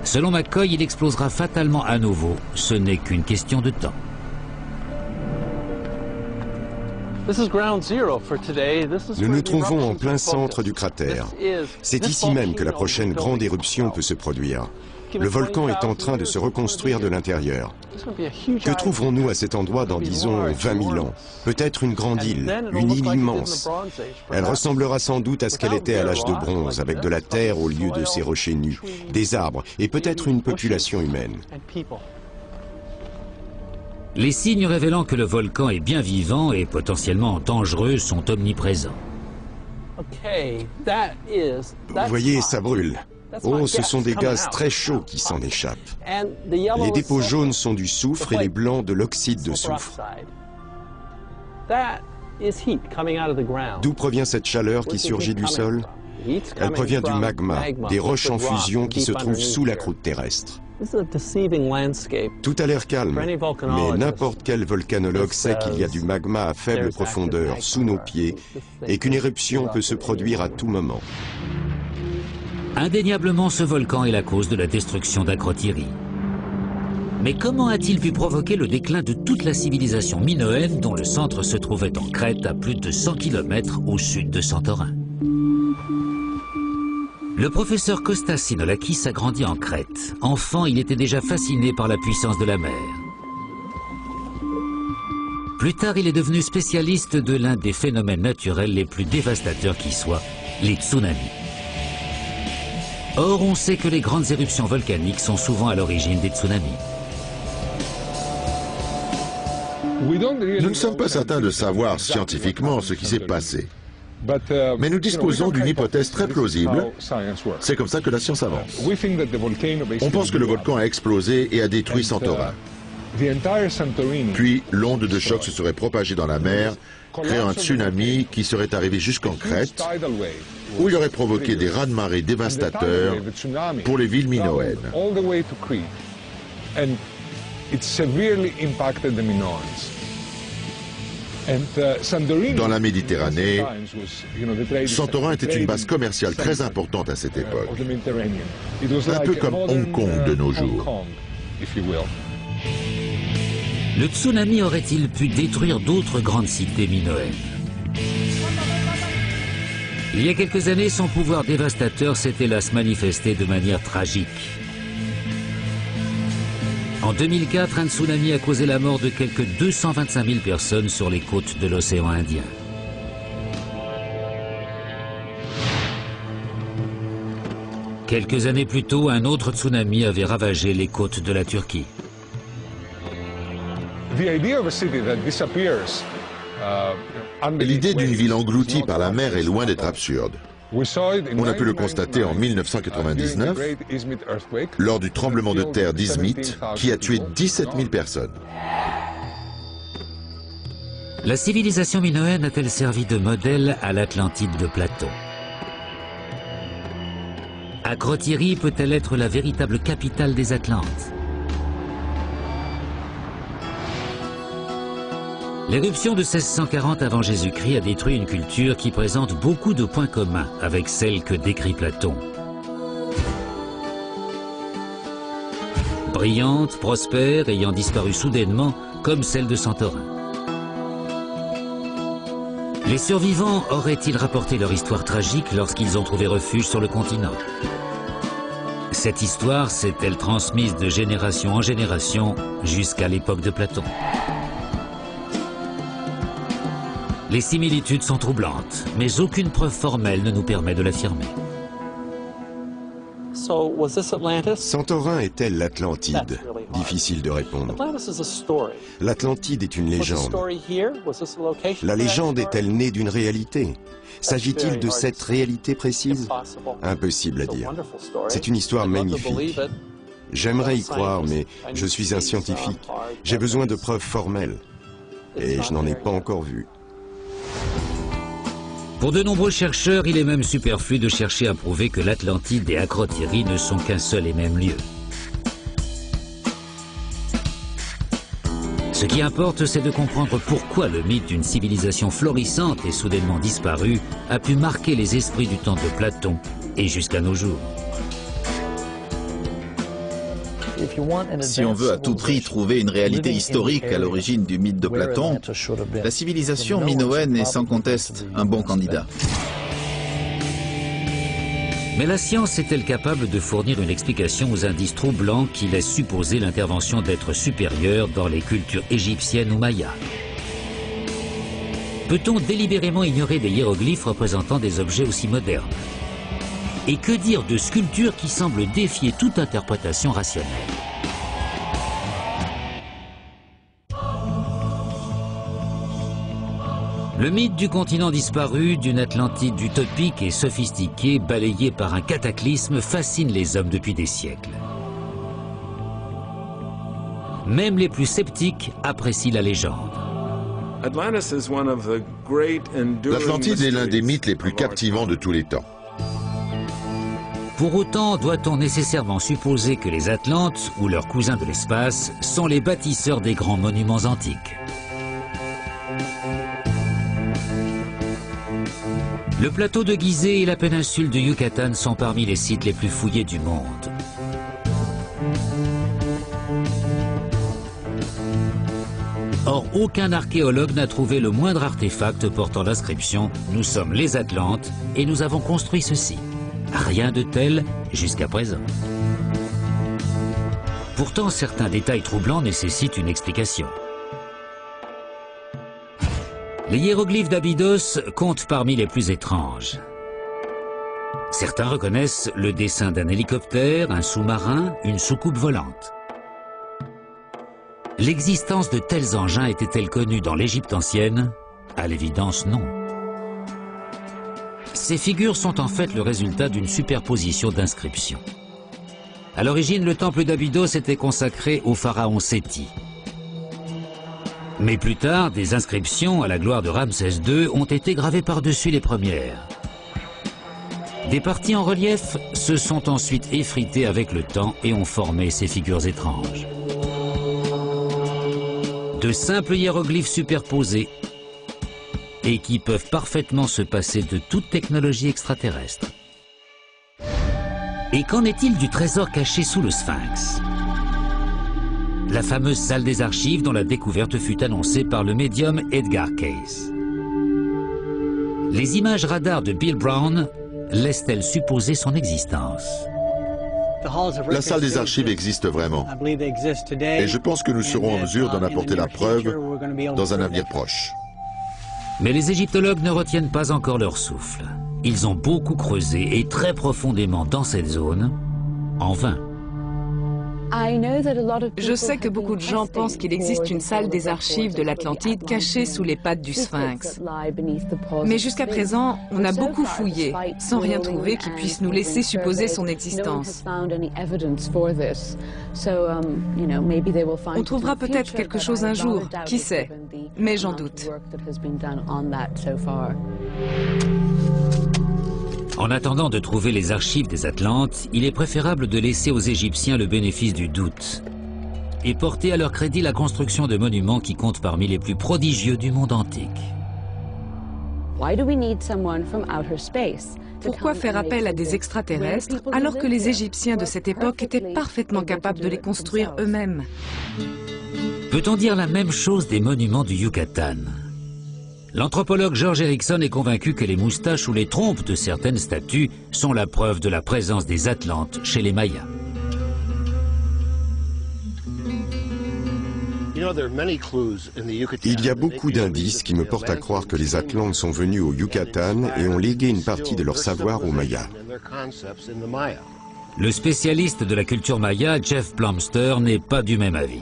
A: Selon McCoy, il explosera fatalement à nouveau. Ce n'est qu'une question de temps.
B: Nous nous trouvons en plein centre du cratère. C'est ici même que la prochaine grande éruption peut se produire. Le volcan est en train de se reconstruire de l'intérieur. Que trouverons-nous à cet endroit dans, disons, 20 000 ans? Peut-être une grande île, une île immense. Elle ressemblera sans doute à ce qu'elle était à l'âge de bronze, avec de la terre au lieu de ces rochers nus, des arbres et peut-être une population humaine.
A: Les signes révélant que le volcan est bien vivant et potentiellement dangereux sont omniprésents.
B: Vous voyez, ça brûle. Oh, ce sont des gaz très chauds qui s'en échappent. Les dépôts jaunes sont du soufre et les blancs de l'oxyde de soufre. D'où provient cette chaleur qui surgit du sol? Elle provient du magma, des roches en fusion qui se trouvent sous la croûte terrestre. Tout a l'air calme, mais n'importe quel volcanologue sait qu'il y a du magma à faible profondeur sous nos pieds et qu'une éruption peut se produire à tout moment.
A: Indéniablement, ce volcan est la cause de la destruction d'Akrotiri. Mais comment a-t-il pu provoquer le déclin de toute la civilisation minoenne dont le centre se trouvait en Crète à plus de 100 km au sud de Santorin? Le professeur Kostas Sinolakis a grandi en Crète. Enfant, il était déjà fasciné par la puissance de la mer. Plus tard, il est devenu spécialiste de l'un des phénomènes naturels les plus dévastateurs qui soient, les tsunamis. Or, on sait que les grandes éruptions volcaniques sont souvent à l'origine des tsunamis.
D: Nous ne sommes pas certains de savoir scientifiquement ce qui s'est passé. Mais nous disposons d'une hypothèse très plausible. C'est comme ça que la science avance. On pense que le volcan a explosé et a détruit Santorin. Puis l'onde de choc se serait propagée dans la mer, créant un tsunami qui serait arrivé jusqu'en Crète, où il aurait provoqué des raz-de-marée dévastateurs pour les villes minoennes. Dans la Méditerranée, Santorin était une base commerciale très importante à cette époque, un peu comme Hong Kong de nos jours.
A: Le tsunami aurait-il pu détruire d'autres grandes cités minoennes? Il y a quelques années, son pouvoir dévastateur s'est hélas manifesté de manière tragique. En 2004, un tsunami a causé la mort de quelques 225 000 personnes sur les côtes de l'océan Indien. Quelques années plus tôt, un autre tsunami avait ravagé les côtes de la Turquie.
D: L'idée d'une ville engloutie par la mer est loin d'être absurde. On a pu le constater en 1999, lors du tremblement de terre d'Izmit, qui a tué 17 000 personnes.
A: La civilisation minoenne a-t-elle servi de modèle à l'Atlantide de Platon? Akrotiri peut-elle être la véritable capitale des Atlantes? L'éruption de 1640 avant Jésus-Christ a détruit une culture qui présente beaucoup de points communs avec celle que décrit Platon. Brillante, prospère, ayant disparu soudainement, comme celle de Santorin. Les survivants auraient-ils rapporté leur histoire tragique lorsqu'ils ont trouvé refuge sur le continent? Cette histoire s'est-elle transmise de génération en génération jusqu'à l'époque de Platon? Les similitudes sont troublantes, mais aucune preuve formelle ne nous permet de l'affirmer.
B: Santorin est-elle l'Atlantide? Difficile de répondre. L'Atlantide est une légende. La légende est-elle née d'une réalité? S'agit-il de cette réalité précise? Impossible à dire. C'est une histoire magnifique. J'aimerais y croire, mais je suis un scientifique. J'ai besoin de preuves formelles. Et je n'en ai pas encore vu.
A: Pour de nombreux chercheurs, il est même superflu de chercher à prouver que l'Atlantide et Akrotiri ne sont qu'un seul et même lieu. Ce qui importe, c'est de comprendre pourquoi le mythe d'une civilisation florissante et soudainement disparue a pu marquer les esprits du temps de Platon et jusqu'à nos jours.
C: Si on veut à tout prix trouver une réalité historique à l'origine du mythe de Platon, la civilisation minoenne est sans conteste un bon candidat.
A: Mais la science est-elle capable de fournir une explication aux indices troublants qui laissent supposer l'intervention d'êtres supérieurs dans les cultures égyptiennes ou mayas? Peut-on délibérément ignorer des hiéroglyphes représentant des objets aussi modernes? Et que dire de sculptures qui semblent défier toute interprétation rationnelle? Le mythe du continent disparu, d'une Atlantide utopique et sophistiquée, balayée par un cataclysme, fascine les hommes depuis des siècles. Même les plus sceptiques apprécient la légende.
D: L'Atlantide est l'un des mythes les plus captivants de tous les temps.
A: Pour autant, doit-on nécessairement supposer que les Atlantes, ou leurs cousins de l'espace, sont les bâtisseurs des grands monuments antiques? Le plateau de Gizeh et la péninsule de Yucatan sont parmi les sites les plus fouillés du monde. Or, aucun archéologue n'a trouvé le moindre artefact portant l'inscription « Nous sommes les Atlantes et nous avons construit ceci ». Rien de tel jusqu'à présent. Pourtant, certains détails troublants nécessitent une explication. Les hiéroglyphes d'Abydos comptent parmi les plus étranges. Certains reconnaissent le dessin d'un hélicoptère, un sous-marin, une soucoupe volante. L'existence de tels engins était-elle connue dans l'Égypte ancienne? À l'évidence, non. Ces figures sont en fait le résultat d'une superposition d'inscriptions. À l'origine, le temple d'Abydos était consacré au pharaon Séti. Mais plus tard, des inscriptions à la gloire de Ramsès II ont été gravées par-dessus les premières. Des parties en relief se sont ensuite effritées avec le temps et ont formé ces figures étranges. De simples hiéroglyphes superposés et qui peuvent parfaitement se passer de toute technologie extraterrestre. Et qu'en est-il du trésor caché sous le Sphinx? La fameuse salle des archives dont la découverte fut annoncée par le médium Edgar Cayce. Les images radar de Bill Brown laissent-elles supposer son existence?
D: La salle des archives existe vraiment. Et je pense que nous serons en mesure d'en apporter la preuve dans un avenir proche.
A: Mais les égyptologues ne retiennent pas encore leur souffle. Ils ont beaucoup creusé et très profondément dans cette zone, en vain.
E: Je sais que beaucoup de gens pensent qu'il existe une salle des archives de l'Atlantide cachée sous les pattes du Sphinx. Mais jusqu'à présent, on a beaucoup fouillé, sans rien trouver qui puisse nous laisser supposer son existence. On trouvera peut-être quelque chose un jour, qui sait, mais j'en doute.
A: En attendant de trouver les archives des Atlantes, il est préférable de laisser aux Égyptiens le bénéfice du doute et porter à leur crédit la construction de monuments qui comptent parmi les plus prodigieux du monde antique.
E: Pourquoi faire appel à des extraterrestres alors que les Égyptiens de cette époque étaient parfaitement capables de les construire eux-mêmes?
A: Peut-on dire la même chose des monuments du Yucatan? L'anthropologue George Erickson est convaincu que les moustaches ou les trompes de certaines statues sont la preuve de la présence des Atlantes chez les Mayas.
B: Il y a beaucoup d'indices qui me portent à croire que les Atlantes sont venus au Yucatan et ont légué une partie de leur savoir aux Mayas.
A: Le spécialiste de la culture maya, Jeff Plumster, n'est pas du même avis.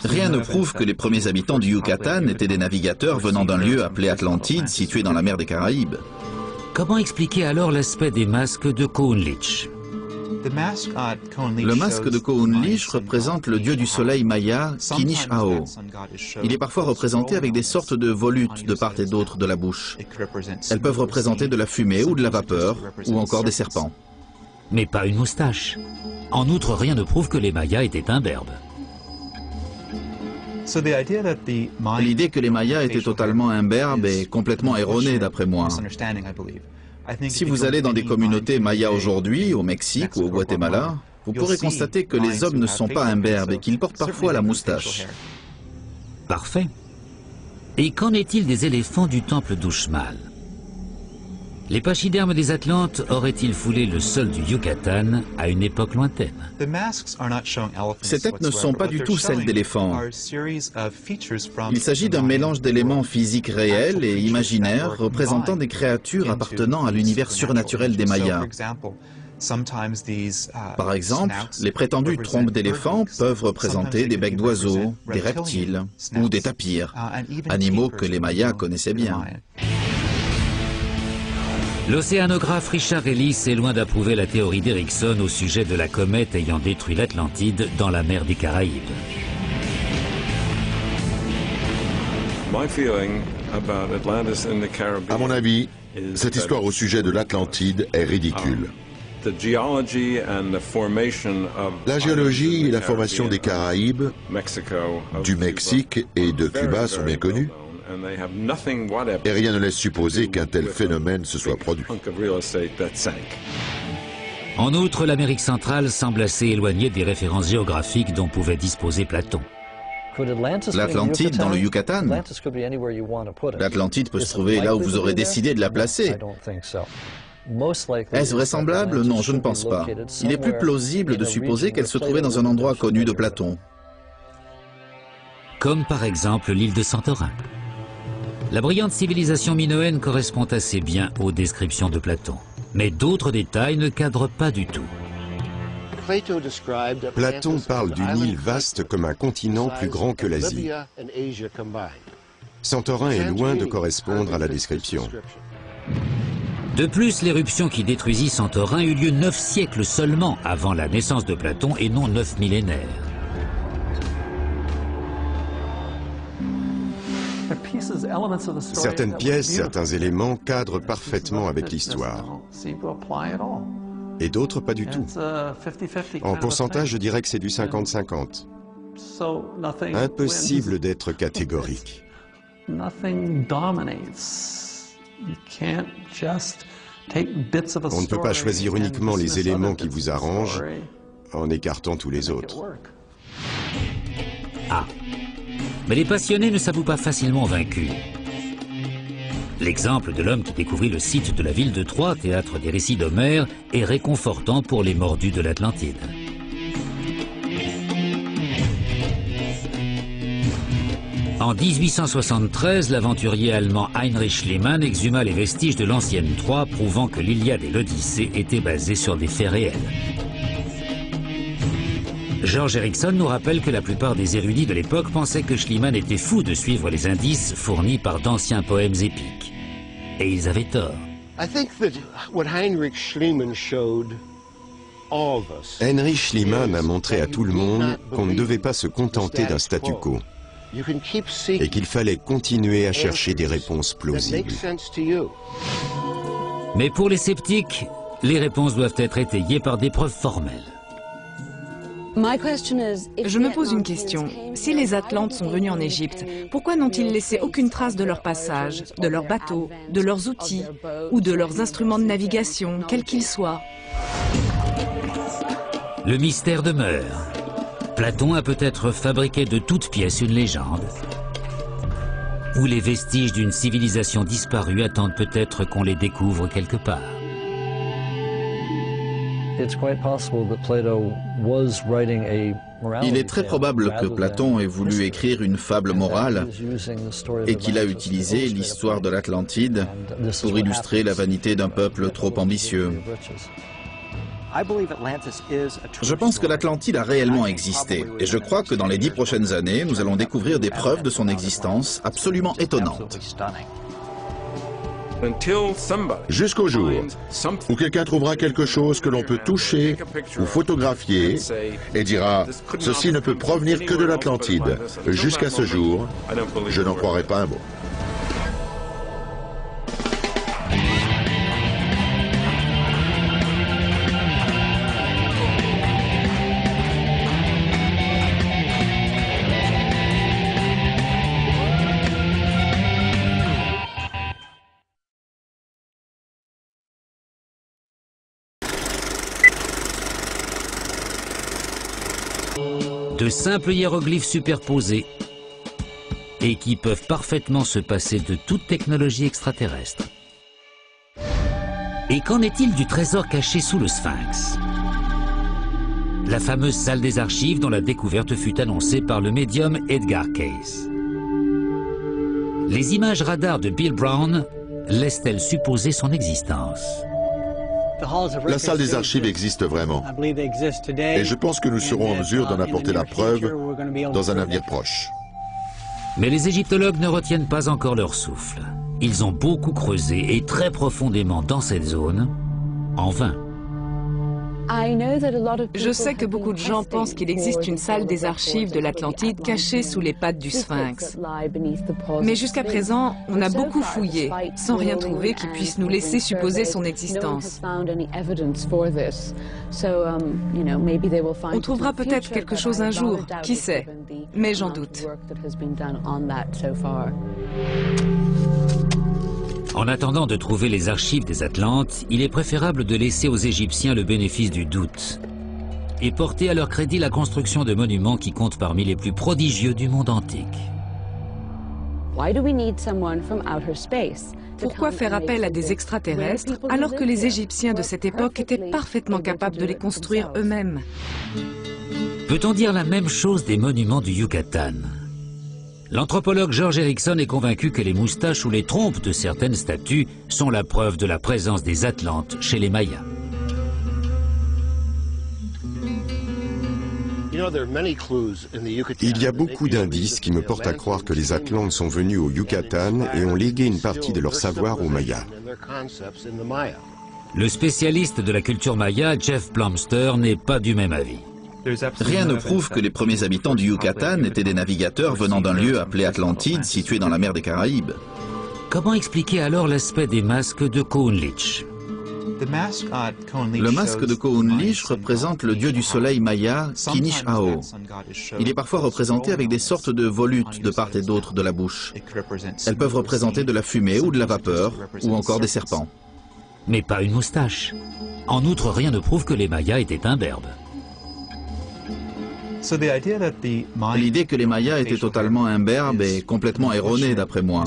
C: Rien ne prouve que les premiers habitants du Yucatan étaient des navigateurs venant d'un lieu appelé Atlantide, situé dans la mer des Caraïbes.
A: Comment expliquer alors l'aspect des masques de Coonlich?
C: Le masque de Coonlich représente le dieu du soleil maya, Kinishao. Il est parfois représenté avec des sortes de volutes de part et d'autre de la bouche. Elles peuvent représenter de la fumée ou de la vapeur, ou encore des serpents.
A: Mais pas une moustache. En outre, rien ne prouve que les Mayas étaient imberbes.
C: L'idée que les Mayas étaient totalement imberbes est complètement erronée d'après moi. Si vous allez dans des communautés mayas aujourd'hui, au Mexique ou au Guatemala, vous pourrez constater que les hommes ne sont pas imberbes et qu'ils portent parfois la moustache.
A: Parfait. Et qu'en est-il des éléphants du temple d'Uxmal? Les pachydermes des Atlantes auraient-ils foulé le sol du Yucatan à une époque lointaine?
C: Ces têtes ne sont pas du tout celles d'éléphants. Il s'agit d'un mélange d'éléments physiques réels et imaginaires représentant des créatures appartenant à l'univers surnaturel des Mayas. Par exemple, les prétendues trompes d'éléphants peuvent représenter des becs d'oiseaux, des reptiles ou des tapirs, animaux que les Mayas connaissaient bien.
A: L'océanographe Richard Ellis est loin d'approuver la théorie d'Erickson au sujet de la comète ayant détruit l'Atlantide dans la mer des Caraïbes.
D: À mon avis, cette histoire au sujet de l'Atlantide est ridicule. La géologie et la formation des Caraïbes, du Mexique et de Cuba sont bien connues. Et rien ne laisse supposer qu'un tel phénomène se soit produit.
A: En outre, l'Amérique centrale semble assez éloignée des références géographiques dont pouvait disposer Platon.
C: L'Atlantide dans le Yucatan? L'Atlantide peut se trouver là où vous aurez décidé de la placer. Est-ce vraisemblable? Non, je ne pense pas. Il est plus plausible de supposer qu'elle se trouvait dans un endroit connu de Platon.
A: Comme par exemple l'île de Santorin. La brillante civilisation minoenne correspond assez bien aux descriptions de Platon. Mais d'autres détails ne cadrent pas du tout.
B: Platon parle d'une île vaste comme un continent plus grand que l'Asie. Santorin est loin de correspondre à la description.
A: De plus, l'éruption qui détruisit Santorin eut lieu 9 siècles seulement avant la naissance de Platon et non 9 millénaires.
B: Certaines pièces, certains éléments cadrent parfaitement avec l'histoire. Et d'autres pas du tout. En pourcentage, je dirais que c'est du 50-50. Impossible d'être catégorique. On ne peut pas choisir uniquement les éléments qui vous arrangent en écartant tous les autres.
A: Ah, mais les passionnés ne s'avouent pas facilement vaincus. L'exemple de l'homme qui découvrit le site de la ville de Troie, théâtre des récits d'Homère, est réconfortant pour les mordus de l'Atlantide. En 1873, l'aventurier allemand Heinrich Schliemann exhuma les vestiges de l'ancienne Troie, prouvant que l'Iliade et l'Odyssée étaient basées sur des faits réels. George Erickson nous rappelle que la plupart des érudits de l'époque pensaient que Schliemann était fou de suivre les indices fournis par d'anciens poèmes épiques. Et ils avaient tort.
B: Heinrich Schliemann a montré à tout le monde qu'on ne devait pas se contenter d'un statu quo et qu'il fallait continuer à chercher des réponses plausibles.
A: Mais pour les sceptiques, les réponses doivent être étayées par des preuves formelles.
E: Je me pose une question. Si les Atlantes sont venus en Égypte, pourquoi n'ont-ils laissé aucune trace de leur passage, de leurs bateaux, de leurs outils ou de leurs instruments de navigation, quels qu'ils soient?
A: Le mystère demeure. Platon a peut-être fabriqué de toutes pièces une légende. Ou les vestiges d'une civilisation disparue attendent peut-être qu'on les découvre quelque part.
C: Il est très probable que Platon ait voulu écrire une fable morale et qu'il a utilisé l'histoire de l'Atlantide pour illustrer la vanité d'un peuple trop ambitieux. Je pense que l'Atlantide a réellement existé et je crois que dans les 10 prochaines années, nous allons découvrir des preuves de son existence absolument étonnantes.
D: Jusqu'au jour où quelqu'un trouvera quelque chose que l'on peut toucher ou photographier et dira « Ceci ne peut provenir que de l'Atlantide ». Jusqu'à ce jour, je n'en croirai pas un mot.
A: De simples hiéroglyphes superposés et qui peuvent parfaitement se passer de toute technologie extraterrestre. Et qu'en est-il du trésor caché sous le Sphinx? La fameuse salle des archives dont la découverte fut annoncée par le médium Edgar Cayce. Les images radar de Bill Brown laissent-elles supposer son existence?
D: La salle des archives existe vraiment. Et je pense que nous serons en mesure d'en apporter la preuve dans un avenir proche.
A: Mais les égyptologues ne retiennent pas encore leur souffle. Ils ont beaucoup creusé et très profondément dans cette zone, en vain.
E: Je sais que beaucoup de gens pensent qu'il existe une salle des archives de l'Atlantide cachée sous les pattes du Sphinx. Mais jusqu'à présent, on a beaucoup fouillé, sans rien trouver qui puisse nous laisser supposer son existence. On trouvera peut-être quelque chose un jour, qui sait, mais j'en doute.
A: En attendant de trouver les archives des Atlantes, il est préférable de laisser aux Égyptiens le bénéfice du doute et porter à leur crédit la construction de monuments qui comptent parmi les plus prodigieux du monde antique.
E: Pourquoi faire appel à des extraterrestres alors que les Égyptiens de cette époque étaient parfaitement capables de les construire eux-mêmes?
A: Peut-on dire la même chose des monuments du Yucatan? L'anthropologue George Erickson est convaincu que les moustaches ou les trompes de certaines statues sont la preuve de la présence des Atlantes chez les Mayas.
B: Il y a beaucoup d'indices qui me portent à croire que les Atlantes sont venus au Yucatan et ont légué une partie de leur savoir aux Mayas.
A: Le spécialiste de la culture maya, Jeff Plumster, n'est pas du même avis.
C: Rien ne prouve que les premiers habitants du Yucatan étaient des navigateurs venant d'un lieu appelé Atlantide, situé dans la mer des Caraïbes.
A: Comment expliquer alors l'aspect des masques de Coonlich?
C: Le masque de Ko'un-Lish représente le dieu du soleil maya, Kinish-Ao. Il est parfois représenté avec des sortes de volutes de part et d'autre de la bouche. Elles peuvent représenter de la fumée ou de la vapeur, ou encore des serpents.
A: Mais pas une moustache. En outre, rien ne prouve que les Mayas étaient imberbes.
C: L'idée que les Mayas étaient totalement imberbes est complètement erronée d'après moi.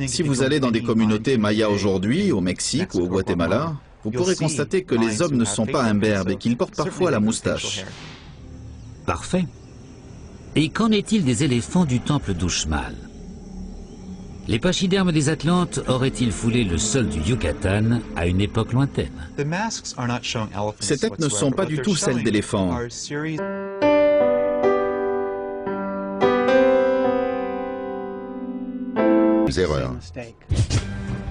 C: Si vous allez dans des communautés mayas aujourd'hui, au Mexique ou au Guatemala, vous pourrez constater que les hommes ne sont pas imberbes et qu'ils portent parfois la moustache.
A: Parfait. Et qu'en est-il des éléphants du temple d'Uxmal? Les pachydermes des Atlantes auraient-ils foulé le sol du Yucatan à une époque lointaine?
C: Ces têtes ne sont pas du tout celles d'éléphants.
D: Erreur.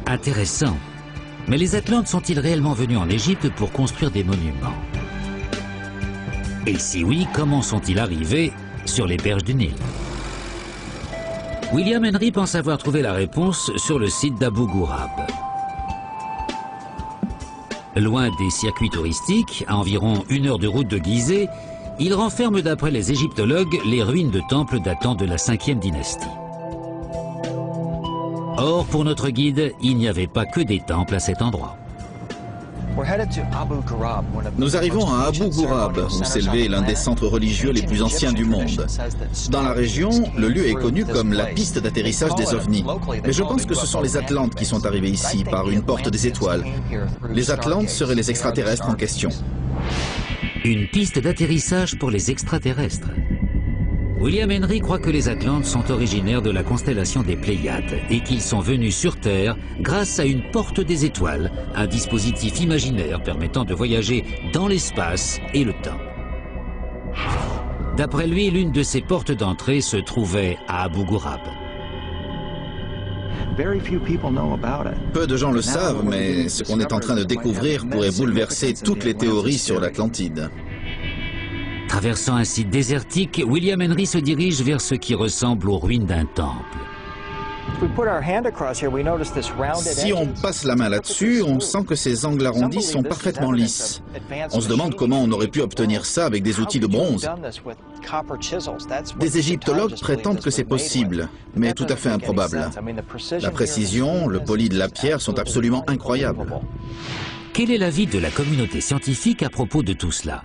A: Intéressant. Mais les Atlantes sont-ils réellement venus en Égypte pour construire des monuments? Et si oui, comment sont-ils arrivés sur les berges du Nil? William Henry pense avoir trouvé la réponse sur le site d'Abu Ghurab. Loin des circuits touristiques, à environ 1 heure de route de Gizeh, il renferme d'après les égyptologues les ruines de temples datant de la 5e dynastie. Or, pour notre guide, il n'y avait pas que des temples à cet endroit.
C: Nous arrivons à Abu Ghurab, où s'élevait l'un des centres religieux les plus anciens du monde. Dans la région, le lieu est connu comme la piste d'atterrissage des ovnis. Mais je pense que ce sont les Atlantes qui sont arrivés ici par une porte des étoiles. Les Atlantes seraient les extraterrestres en question.
A: Une piste d'atterrissage pour les extraterrestres. William Henry croit que les Atlantes sont originaires de la constellation des Pléiades et qu'ils sont venus sur Terre grâce à une porte des étoiles, un dispositif imaginaire permettant de voyager dans l'espace et le temps. D'après lui, l'une de ces portes d'entrée se trouvait à Abu Ghurab.
C: Peu de gens le savent, mais ce qu'on est en train de découvrir pourrait bouleverser toutes les théories sur l'Atlantide.
A: Traversant un site désertique, William Henry se dirige vers ce qui ressemble aux ruines d'un temple.
C: Si on passe la main là-dessus, on sent que ces angles arrondis sont parfaitement lisses. On se demande comment on aurait pu obtenir ça avec des outils de bronze. Des égyptologues prétendent que c'est possible, mais tout à fait improbable. La précision, le poli de la pierre sont absolument incroyables.
A: Quel est l'avis de la communauté scientifique à propos de tout cela?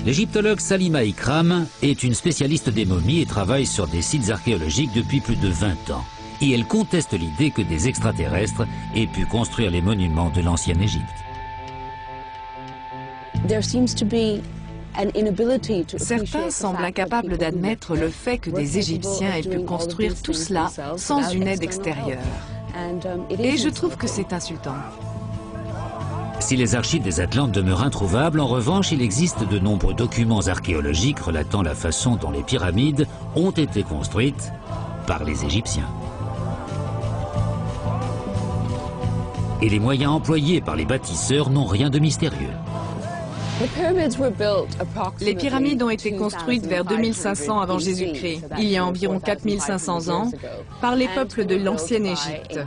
A: L'égyptologue Salima Ikram est une spécialiste des momies et travaille sur des sites archéologiques depuis plus de 20 ans. Et elle conteste l'idée que des extraterrestres aient pu construire les monuments de l'ancienne Égypte.
E: Certains semblent incapables d'admettre le fait que des Égyptiens aient pu construire tout cela sans une aide extérieure. Et je trouve que c'est insultant.
A: Si les archives des Atlantes demeurent introuvables, en revanche, il existe de nombreux documents archéologiques relatant la façon dont les pyramides ont été construites par les Égyptiens. Et les moyens employés par les bâtisseurs n'ont rien de mystérieux.
E: Les pyramides ont été construites vers 2500 avant Jésus-Christ, il y a environ 4500 ans, par les peuples de l'ancienne Égypte.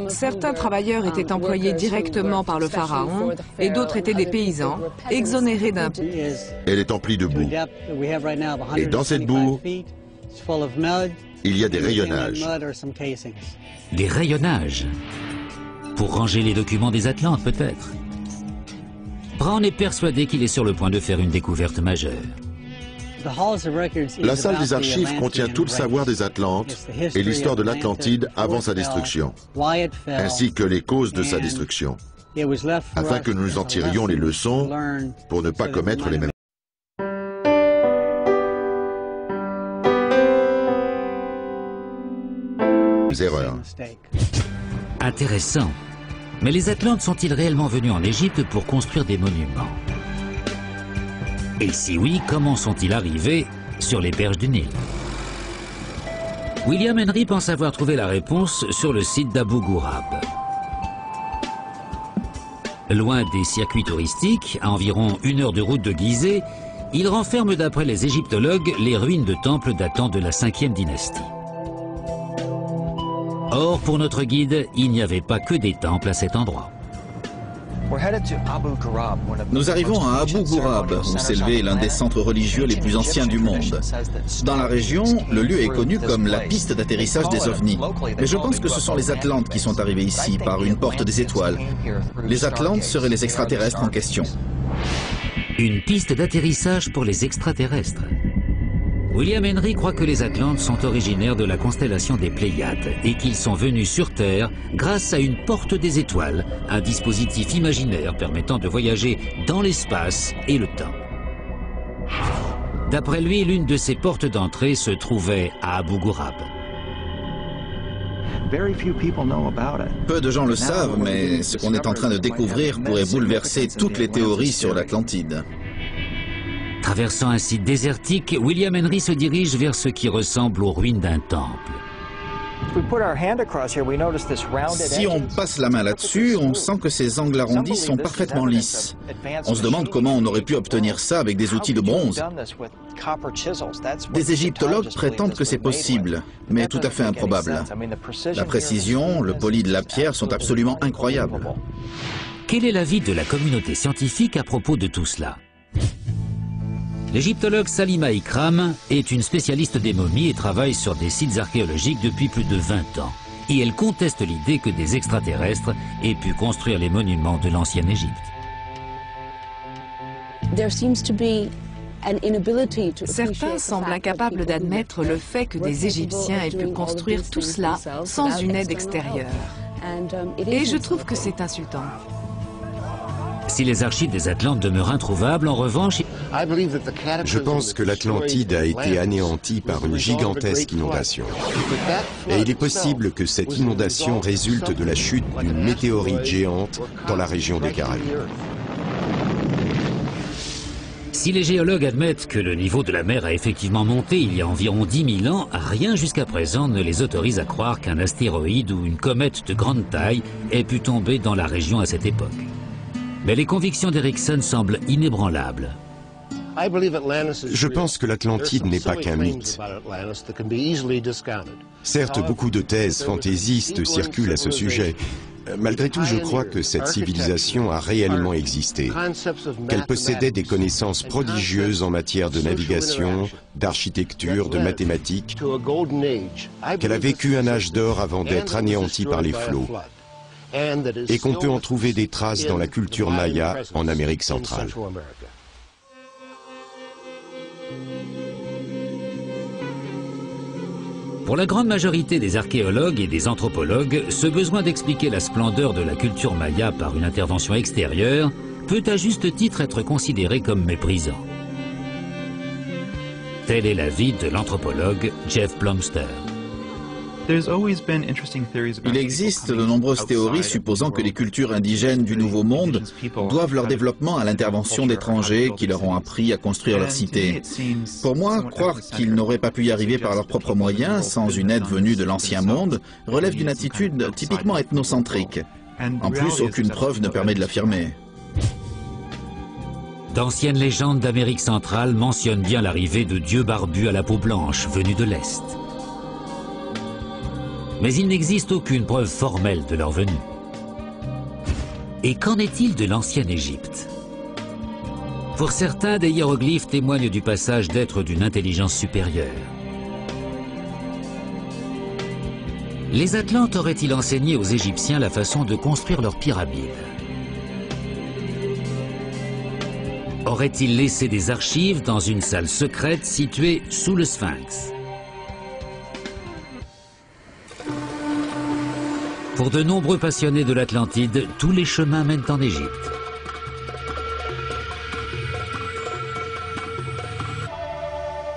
E: Certains travailleurs étaient employés directement par le pharaon et d'autres étaient des paysans, exonérés d'impôts.
D: Elle est emplie de boue. Et dans cette boue, il y a des rayonnages.
A: Des rayonnages? Pour ranger les documents des Atlantes, peut-être? Brown est persuadé qu'il est sur le point de faire une découverte majeure.
D: La salle des archives contient tout le savoir des Atlantes et l'histoire de l'Atlantide avant sa destruction, ainsi que les causes de sa destruction, afin que nous en tirions les leçons pour ne pas commettre les mêmes erreurs.
A: Intéressant. Mais les Atlantes sont-ils réellement venus en Égypte pour construire des monuments? Et si oui, comment sont-ils arrivés sur les berges du Nil? William Henry pense avoir trouvé la réponse sur le site d'Abu Ghurab. Loin des circuits touristiques, à environ 1 heure de route de Gizeh, il renferme d'après les égyptologues les ruines de temples datant de la 5e dynastie. Or, pour notre guide, il n'y avait pas que des temples à cet endroit.
C: Nous arrivons à Abu Ghurab, où s'élevait l'un des centres religieux les plus anciens du monde. Dans la région, le lieu est connu comme la piste d'atterrissage des ovnis. Mais je pense que ce sont les Atlantes qui sont arrivés ici par une porte des étoiles. Les Atlantes seraient les extraterrestres en question.
A: Une piste d'atterrissage pour les extraterrestres. William Henry croit que les Atlantes sont originaires de la constellation des Pléiades et qu'ils sont venus sur Terre grâce à une porte des étoiles, un dispositif imaginaire permettant de voyager dans l'espace et le temps. D'après lui, l'une de ces portes d'entrée se trouvait à Abu Ghurab.
C: Peu de gens le savent, mais ce qu'on est en train de découvrir pourrait bouleverser toutes les théories sur l'Atlantide.
A: Traversant un site désertique, William Henry se dirige vers ce qui ressemble aux ruines d'un temple.
C: Si on passe la main là-dessus, on sent que ces angles arrondis sont parfaitement lisses. On se demande comment on aurait pu obtenir ça avec des outils de bronze. Des égyptologues prétendent que c'est possible, mais tout à fait improbable. La précision, le poli de la pierre sont absolument incroyables.
A: Quel est l'avis de la communauté scientifique à propos de tout cela? L'égyptologue Salima Ikram est une spécialiste des momies et travaille sur des sites archéologiques depuis plus de 20 ans. Et elle conteste l'idée que des extraterrestres aient pu construire les monuments de l'ancienne Égypte.
E: Certains semblent incapables d'admettre le fait que des Égyptiens aient pu construire tout cela sans une aide extérieure. Et je trouve que c'est insultant.
A: Si les archives des Atlantes demeurent introuvables, en revanche...
B: Je pense que l'Atlantide a été anéantie par une gigantesque inondation. Et il est possible que cette inondation résulte de la chute d'une météorite géante dans la région des Caraïbes.
A: Si les géologues admettent que le niveau de la mer a effectivement monté il y a environ 10 000 ans, rien jusqu'à présent ne les autorise à croire qu'un astéroïde ou une comète de grande taille ait pu tomber dans la région à cette époque. Mais les convictions d'Erickson semblent inébranlables.
B: Je pense que l'Atlantide n'est pas qu'un mythe. Certes, beaucoup de thèses fantaisistes circulent à ce sujet. Malgré tout, je crois que cette civilisation a réellement existé, qu'elle possédait des connaissances prodigieuses en matière de navigation, d'architecture, de mathématiques, qu'elle a vécu un âge d'or avant d'être anéantie par les flots, et qu'on peut en trouver des traces dans la culture maya en Amérique centrale.
A: Pour la grande majorité des archéologues et des anthropologues, ce besoin d'expliquer la splendeur de la culture maya par une intervention extérieure peut à juste titre être considéré comme méprisant. Tel est l'avis de l'anthropologue Jeff Plumster.
C: Il existe de nombreuses théories supposant que les cultures indigènes du Nouveau Monde doivent leur développement à l'intervention d'étrangers qui leur ont appris à construire leur cité. Pour moi, croire qu'ils n'auraient pas pu y arriver par leurs propres moyens, sans une aide venue de l'Ancien Monde, relève d'une attitude typiquement ethnocentrique. En plus, aucune preuve ne permet de l'affirmer.
A: D'anciennes légendes d'Amérique centrale mentionnent bien l'arrivée de dieux barbus à la peau blanche venus de l'Est. Mais il n'existe aucune preuve formelle de leur venue. Et qu'en est-il de l'ancienne Égypte? Pour certains, des hiéroglyphes témoignent du passage d'êtres d'une intelligence supérieure. Les Atlantes auraient-ils enseigné aux Égyptiens la façon de construire leurs pyramides? Auraient-ils laissé des archives dans une salle secrète située sous le Sphinx? Pour de nombreux passionnés de l'Atlantide, tous les chemins mènent en Égypte.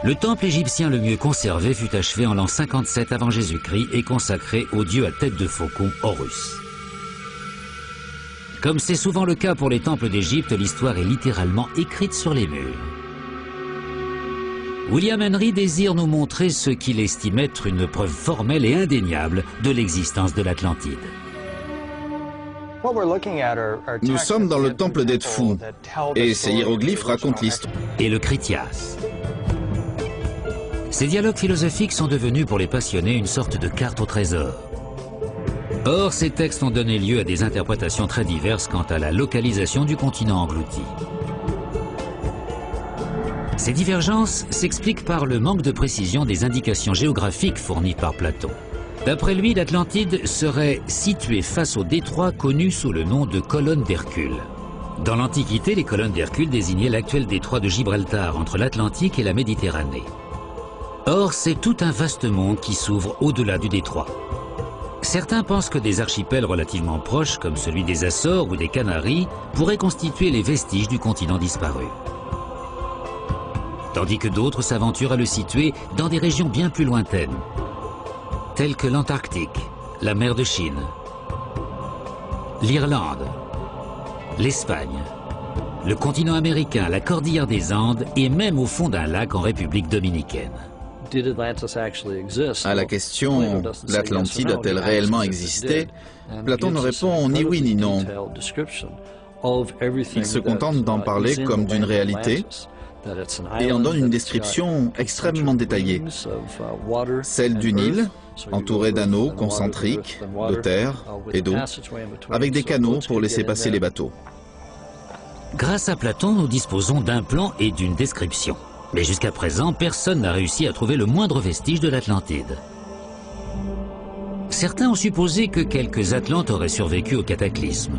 A: Le temple égyptien le mieux conservé fut achevé en l'an 57 avant Jésus-Christ et consacré au dieu à tête de faucon Horus. Comme c'est souvent le cas pour les temples d'Égypte, l'histoire est littéralement écrite sur les murs. William Henry désire nous montrer ce qu'il estime être une preuve formelle et indéniable de l'existence de l'Atlantide.
C: Nous sommes dans le temple d'Edfou, et ces hiéroglyphes racontent l'histoire.
A: Et le Critias. Ces dialogues philosophiques sont devenus pour les passionnés une sorte de carte au trésor. Or, ces textes ont donné lieu à des interprétations très diverses quant à la localisation du continent englouti. Ces divergences s'expliquent par le manque de précision des indications géographiques fournies par Platon. D'après lui, l'Atlantide serait située face au détroit connu sous le nom de colonne d'Hercule. Dans l'Antiquité, les colonnes d'Hercule désignaient l'actuel détroit de Gibraltar entre l'Atlantique et la Méditerranée. Or, c'est tout un vaste monde qui s'ouvre au-delà du détroit. Certains pensent que des archipels relativement proches, comme celui des Açores ou des Canaries, pourraient constituer les vestiges du continent disparu. Tandis que d'autres s'aventurent à le situer dans des régions bien plus lointaines, telles que l'Antarctique, la mer de Chine, l'Irlande, l'Espagne, le continent américain, la cordillère des Andes et même au fond d'un lac en République dominicaine.
C: À la question « l'Atlantide a-t-elle réellement existé ?», Platon ne répond ni oui ni non. Il se contente d'en parler comme d'une réalité et en donne une description extrêmement détaillée, celle d'une île entourée d'anneaux concentriques de terre et d'eau, avec des canaux pour laisser passer les bateaux.
A: Grâce à Platon, nous disposons d'un plan et d'une description. Mais jusqu'à présent, personne n'a réussi à trouver le moindre vestige de l'Atlantide. Certains ont supposé que quelques Atlantes auraient survécu au cataclysme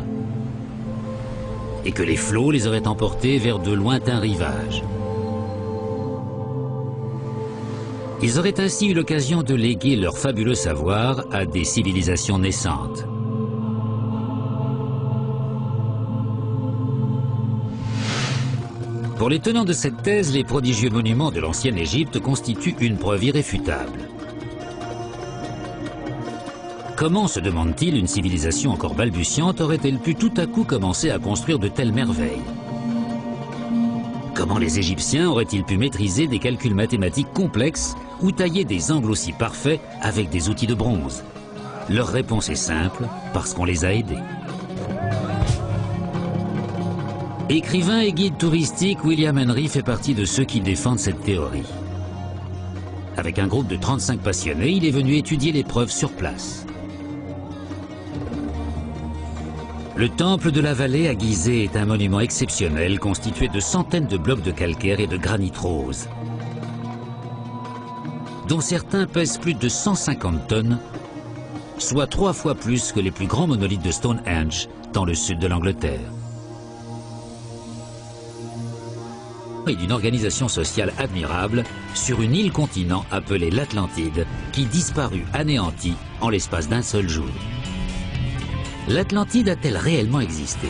A: et que les flots les auraient emportés vers de lointains rivages. Ils auraient ainsi eu l'occasion de léguer leur fabuleux savoir à des civilisations naissantes. Pour les tenants de cette thèse, les prodigieux monuments de l'ancienne Égypte constituent une preuve irréfutable. Comment, se demande-t-il, une civilisation encore balbutiante aurait-elle pu tout à coup commencer à construire de telles merveilles? Comment les Égyptiens auraient-ils pu maîtriser des calculs mathématiques complexes ou tailler des angles aussi parfaits avec des outils de bronze? Leur réponse est simple, parce qu'on les a aidés. Écrivain et guide touristique, William Henry fait partie de ceux qui défendent cette théorie. Avec un groupe de 35 passionnés, il est venu étudier les preuves sur place. Le temple de la vallée à Gizeh est un monument exceptionnel constitué de centaines de blocs de calcaire et de granit rose, dont certains pèsent plus de 150 tonnes, soit 3 fois plus que les plus grands monolithes de Stonehenge dans le sud de l'Angleterre. Et d'une organisation sociale admirable sur une île-continent appelée l'Atlantide, qui disparut anéantie en l'espace d'un seul jour. L'Atlantide a-t-elle réellement existé?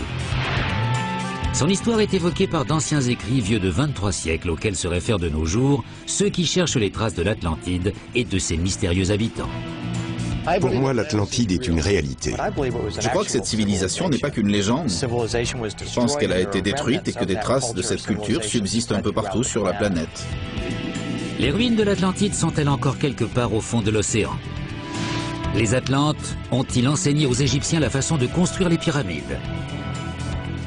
A: Son histoire est évoquée par d'anciens écrits vieux de 23 siècles auxquels se réfèrent de nos jours ceux qui cherchent les traces de l'Atlantide et de ses mystérieux habitants.
B: Pour moi, l'Atlantide est une réalité.
C: Je crois que cette civilisation n'est pas qu'une légende. Je pense qu'elle a été détruite et que des traces de cette culture subsistent un peu partout sur la planète.
A: Les ruines de l'Atlantide sont-elles encore quelque part au fond de l'océan? Les Atlantes ont-ils enseigné aux Égyptiens la façon de construire les pyramides?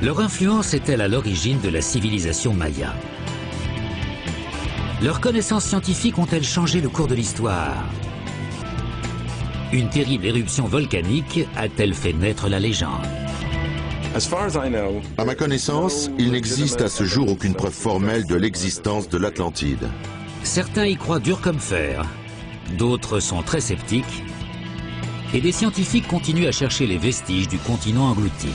A: Leur influence est-elle à l'origine de la civilisation maya? Leurs connaissances scientifiques ont-elles changé le cours de l'histoire? Une terrible éruption volcanique a-t-elle fait naître la légende?
D: À ma connaissance, il n'existe à ce jour aucune preuve formelle de l'existence de l'Atlantide.
A: Certains y croient dur comme fer, d'autres sont très sceptiques, et des scientifiques continuent à chercher les vestiges du continent englouti.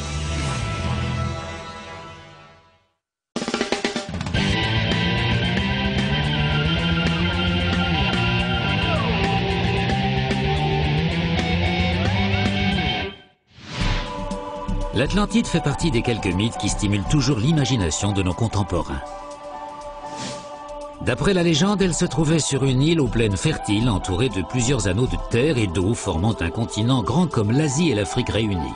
A: L'Atlantide fait partie des quelques mythes qui stimulent toujours l'imagination de nos contemporains. D'après la légende, elle se trouvait sur une île aux plaines fertiles, entourée de plusieurs anneaux de terre et d'eau, formant un continent grand comme l'Asie et l'Afrique réunies.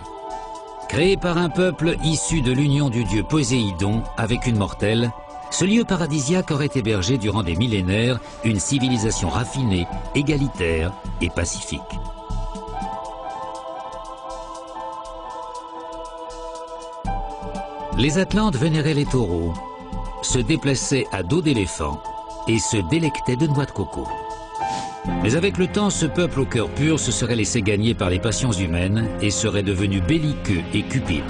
A: Créé par un peuple issu de l'union du dieu Poséidon avec une mortelle, ce lieu paradisiaque aurait hébergé durant des millénaires une civilisation raffinée, égalitaire et pacifique. Les Atlantes vénéraient les taureaux, se déplaçaient à dos d'éléphant et se délectaient de noix de coco. Mais avec le temps, ce peuple au cœur pur se serait laissé gagner par les passions humaines et serait devenu belliqueux et cupide.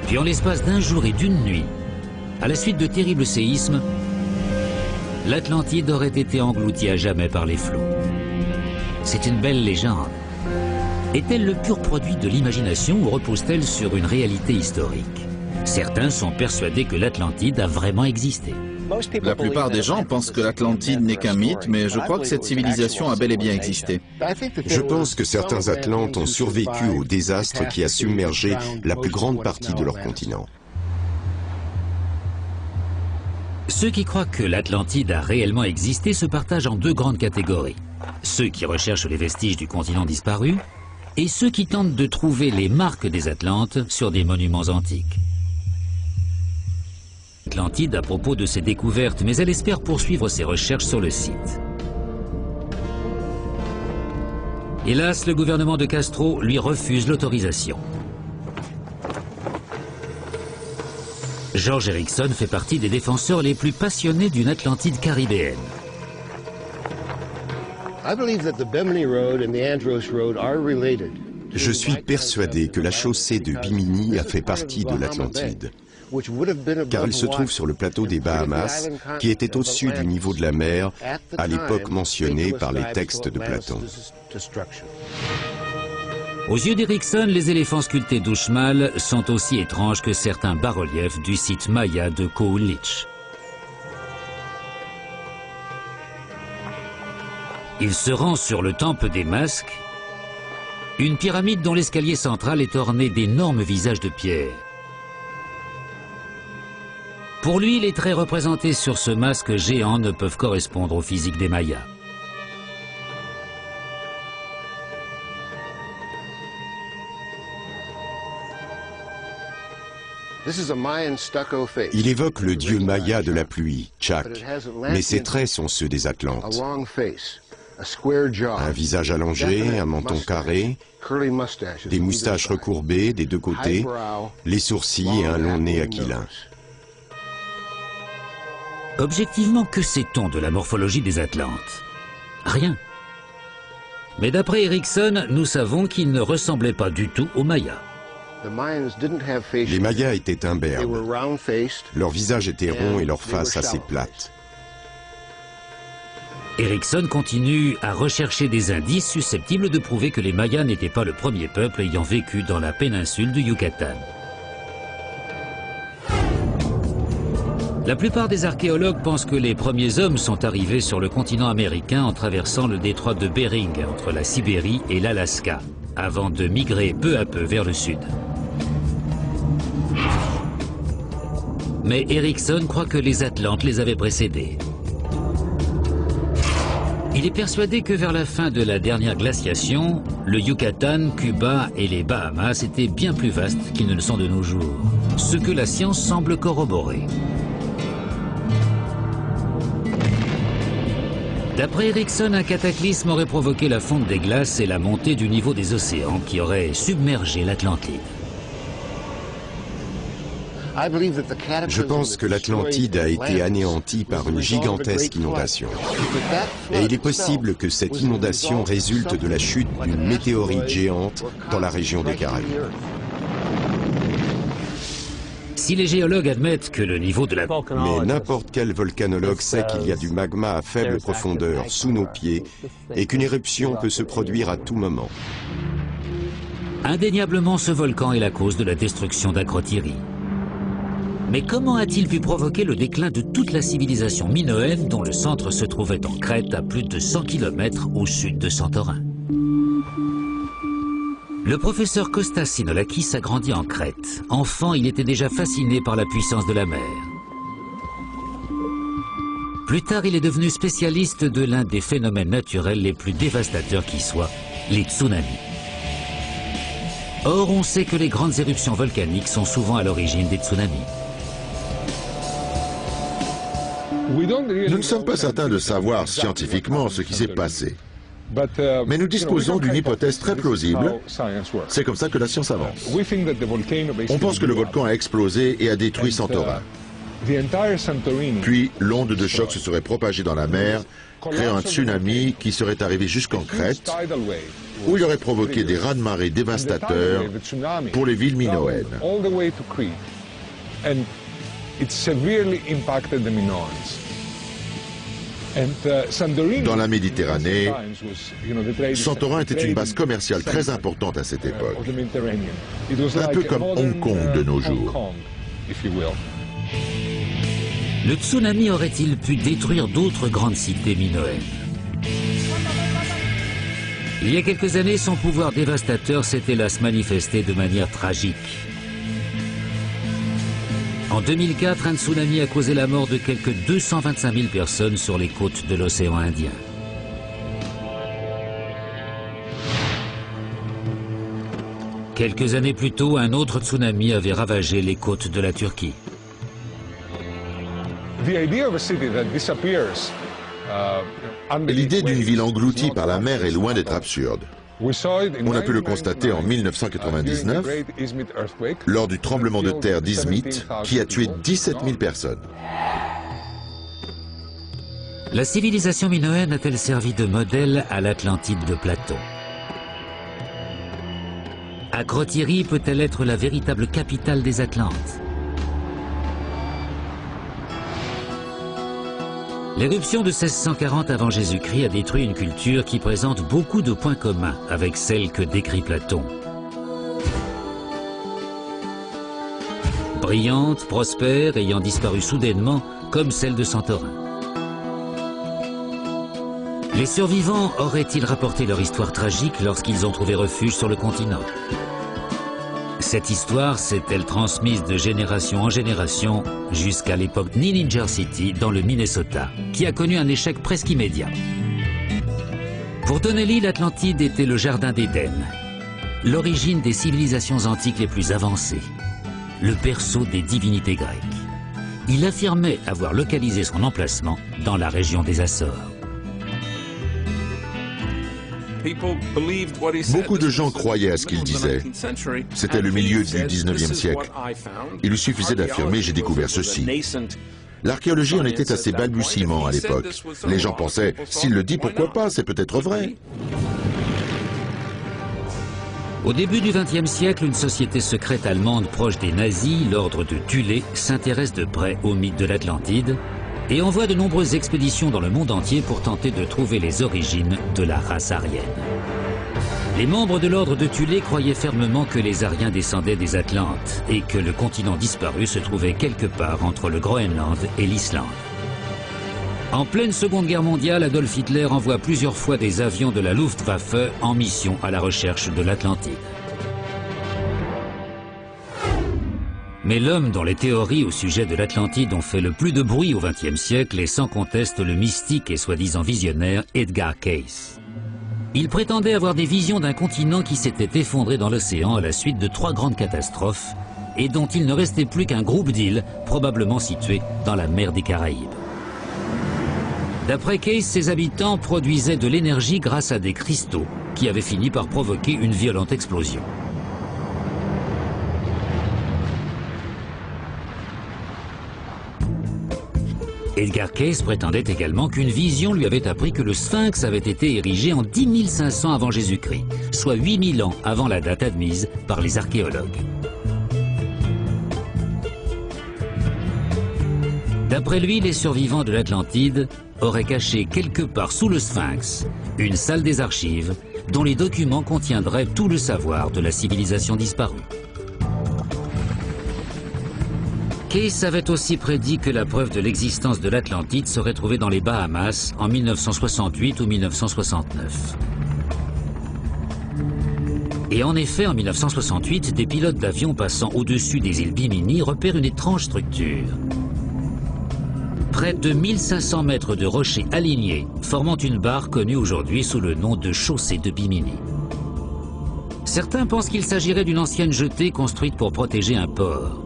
A: Puis en l'espace d'un jour et d'une nuit, à la suite de terribles séismes, l'Atlantide aurait été engloutie à jamais par les flots. C'est une belle légende. Est-elle le pur produit de l'imagination ou repose-t-elle sur une réalité historique? Certains sont persuadés que l'Atlantide a vraiment existé.
C: La plupart des gens pensent que l'Atlantide n'est qu'un mythe, mais je crois que cette civilisation a bel et bien existé.
B: Je pense que certains Atlantes ont survécu au désastre qui a submergé la plus grande partie de leur continent.
A: Ceux qui croient que l'Atlantide a réellement existé se partagent en deux grandes catégories. Ceux qui recherchent les vestiges du continent disparu et ceux qui tentent de trouver les marques des Atlantes sur des monuments antiques. L'Atlantide à propos de ses découvertes, mais elle espère poursuivre ses recherches sur le site. Hélas, le gouvernement de Castro lui refuse l'autorisation. George Erickson fait partie des défenseurs les plus passionnés d'une Atlantide caribéenne.
B: Je suis persuadé que la chaussée de Bimini a fait partie de l'Atlantide, car elle se trouve sur le plateau des Bahamas, qui était au-dessus du niveau de la mer à l'époque mentionnée par les textes de Platon.
A: Aux yeux d'Erickson, les éléphants sculptés d'Uxmal sont aussi étranges que certains bas-reliefs du site maya de Coolidge. Il se rend sur le temple des masques, une pyramide dont l'escalier central est orné d'énormes visages de pierre. Pour lui, les traits représentés sur ce masque géant ne peuvent correspondre au physique des Mayas.
B: Il évoque le dieu maya de la pluie, Chak, mais ses traits sont ceux des Atlantes. Un visage allongé, un menton carré, des moustaches recourbées des deux côtés, les sourcils et un long nez aquilin.
A: Objectivement, que sait-on de la morphologie des Atlantes? Rien. Mais d'après Erickson, nous savons qu'ils ne ressemblaient pas du tout aux Mayas.
B: Les Mayas étaient imberbes. Leur visage était rond et leur face assez plate.
A: Erickson continue à rechercher des indices susceptibles de prouver que les Mayas n'étaient pas le premier peuple ayant vécu dans la péninsule du Yucatan. La plupart des archéologues pensent que les premiers hommes sont arrivés sur le continent américain en traversant le détroit de Bering entre la Sibérie et l'Alaska, avant de migrer peu à peu vers le sud. Mais Erickson croit que les Atlantes les avaient précédés. Il est persuadé que vers la fin de la dernière glaciation, le Yucatan, Cuba et les Bahamas étaient bien plus vastes qu'ils ne le sont de nos jours, ce que la science semble corroborer. D'après Erickson, un cataclysme aurait provoqué la fonte des glaces et la montée du niveau des océans qui aurait submergé l'Atlantide.
B: Je pense que l'Atlantide a été anéantie par une gigantesque inondation. Et il est possible que cette inondation résulte de la chute d'une météorite géante dans la région des Caraïbes.
A: Si les géologues admettent que le niveau de la...
B: Mais n'importe quel volcanologue sait qu'il y a du magma à faible profondeur sous nos pieds et qu'une éruption peut se produire à tout moment.
A: Indéniablement, ce volcan est la cause de la destruction d'Akrotiri. Mais comment a-t-il pu provoquer le déclin de toute la civilisation minoenne dont le centre se trouvait en Crète à plus de 100 km au sud de Santorin? Le professeur Kostas Sinolakis a grandi en Crète. Enfant, il était déjà fasciné par la puissance de la mer. Plus tard, il est devenu spécialiste de l'un des phénomènes naturels les plus dévastateurs qui soient, les tsunamis. Or, on sait que les grandes éruptions volcaniques sont souvent à l'origine des tsunamis.
D: Nous ne sommes pas certains de savoir scientifiquement ce qui s'est passé. Mais nous disposons d'une hypothèse très plausible. C'est comme ça que la science avance. On pense que le volcan a explosé et a détruit Santorin. Puis l'onde de choc se serait propagée dans la mer, créant un tsunami qui serait arrivé jusqu'en Crète, où il aurait provoqué des raz-de-marée dévastateurs pour les villes minoennes. Dans la Méditerranée, Santorin était une base commerciale très importante à cette époque, un peu comme Hong Kong de nos jours.
A: Le tsunami aurait-il pu détruire d'autres grandes cités minoennes? Il y a quelques années, son pouvoir dévastateur s'est hélas manifesté de manière tragique. En 2004, un tsunami a causé la mort de quelques 225 000 personnes sur les côtes de l'océan Indien. Quelques années plus tôt, un autre tsunami avait ravagé les côtes de la Turquie.
D: L'idée d'une ville engloutie par la mer est loin d'être absurde. On a pu le constater en 1999, lors du tremblement de terre d'Izmit, qui a tué 17 000 personnes.
A: La civilisation minoenne a-t-elle servi de modèle à l'Atlantide de Platon? Akrotiri peut-elle être la véritable capitale des Atlantes? L'éruption de 1640 avant Jésus-Christ a détruit une culture qui présente beaucoup de points communs avec celle que décrit Platon. Brillante, prospère, ayant disparu soudainement, comme celle de Santorin. Les survivants auraient-ils rapporté leur histoire tragique lorsqu'ils ont trouvé refuge sur le continent? Cette histoire s'est-elle transmise de génération en génération jusqu'à l'époque Ninja City dans le Minnesota, qui a connu un échec presque immédiat. Pour Donnelly, l'Atlantide était le jardin d'Éden, l'origine des civilisations antiques les plus avancées, le berceau des divinités grecques. Il affirmait avoir localisé son emplacement dans la région des Açores.
D: Beaucoup de gens croyaient à ce qu'il disait. C'était le milieu du 19e siècle. Il lui suffisait d'affirmer « j'ai découvert ceci ». L'archéologie en était à ses balbutiements à l'époque. Les gens pensaient « s'il le dit, pourquoi pas, c'est peut-être vrai ».
A: Au début du XXe siècle, une société secrète allemande proche des nazis, l'ordre de Thulé, s'intéresse de près au mythe de l'Atlantide et envoie de nombreuses expéditions dans le monde entier pour tenter de trouver les origines de la race aryenne. Les membres de l'ordre de Thulé croyaient fermement que les Aryens descendaient des Atlantes et que le continent disparu se trouvait quelque part entre le Groenland et l'Islande. En pleine Seconde Guerre mondiale, Adolf Hitler envoie plusieurs fois des avions de la Luftwaffe en mission à la recherche de l'Atlantide. Mais l'homme dont les théories au sujet de l'Atlantide ont fait le plus de bruit au XXe siècle est sans conteste le mystique et soi-disant visionnaire Edgar Cayce. Il prétendait avoir des visions d'un continent qui s'était effondré dans l'océan à la suite de 3 grandes catastrophes et dont il ne restait plus qu'un groupe d'îles probablement situées dans la mer des Caraïbes. D'après Cayce, ses habitants produisaient de l'énergie grâce à des cristaux qui avaient fini par provoquer une violente explosion. Edgar Cayce prétendait également qu'une vision lui avait appris que le Sphinx avait été érigé en 10 500 avant Jésus-Christ, soit 8000 ans avant la date admise par les archéologues. D'après lui, les survivants de l'Atlantide auraient caché quelque part sous le Sphinx une salle des archives dont les documents contiendraient tout le savoir de la civilisation disparue. Cayce avait aussi prédit que la preuve de l'existence de l'Atlantide serait trouvée dans les Bahamas en 1968 ou 1969. Et en effet, en 1968, des pilotes d'avion passant au-dessus des îles Bimini repèrent une étrange structure. Près de 1500 mètres de rochers alignés, formant une barre connue aujourd'hui sous le nom de chaussée de Bimini. Certains pensent qu'il s'agirait d'une ancienne jetée construite pour protéger un port.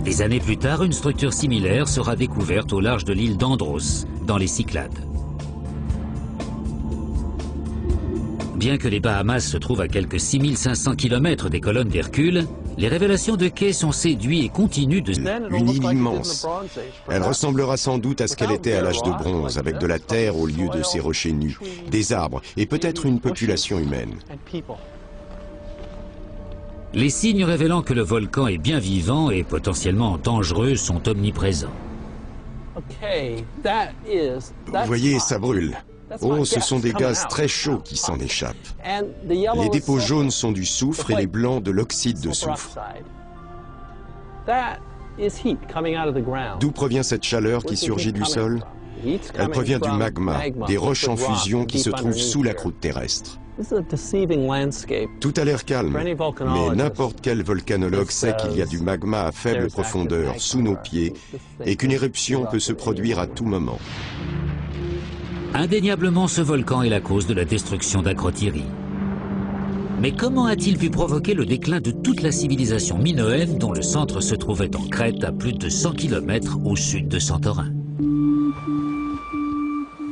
A: Des années plus tard, une structure similaire sera découverte au large de l'île d'Andros, dans les Cyclades. Bien que les Bahamas se trouvent à quelques 6500 km des colonnes d'Hercule, Les révélations de Kay sont séduits et continuent de...
B: Une île immense. Elle ressemblera sans doute à ce qu'elle était à l'âge de bronze, avec de la terre au lieu de ces rochers nus, des arbres et peut-être une population humaine.
A: Les signes révélant que le volcan est bien vivant et potentiellement dangereux sont omniprésents.
B: Vous voyez, ça brûle. Oh, ce sont des gaz très chauds qui s'en échappent. Les dépôts jaunes sont du soufre et les blancs de l'oxyde de soufre. D'où provient cette chaleur qui surgit du sol? Elle provient du magma, des roches en fusion qui se trouvent sous la croûte terrestre. Tout a l'air calme, mais n'importe quel volcanologue sait qu'il y a du magma à faible profondeur sous nos pieds et qu'une éruption peut se produire à tout moment.
A: Indéniablement, ce volcan est la cause de la destruction d'Akrotiri. Mais comment a-t-il pu provoquer le déclin de toute la civilisation minoenne dont le centre se trouvait en Crète à plus de 100 km au sud de Santorin?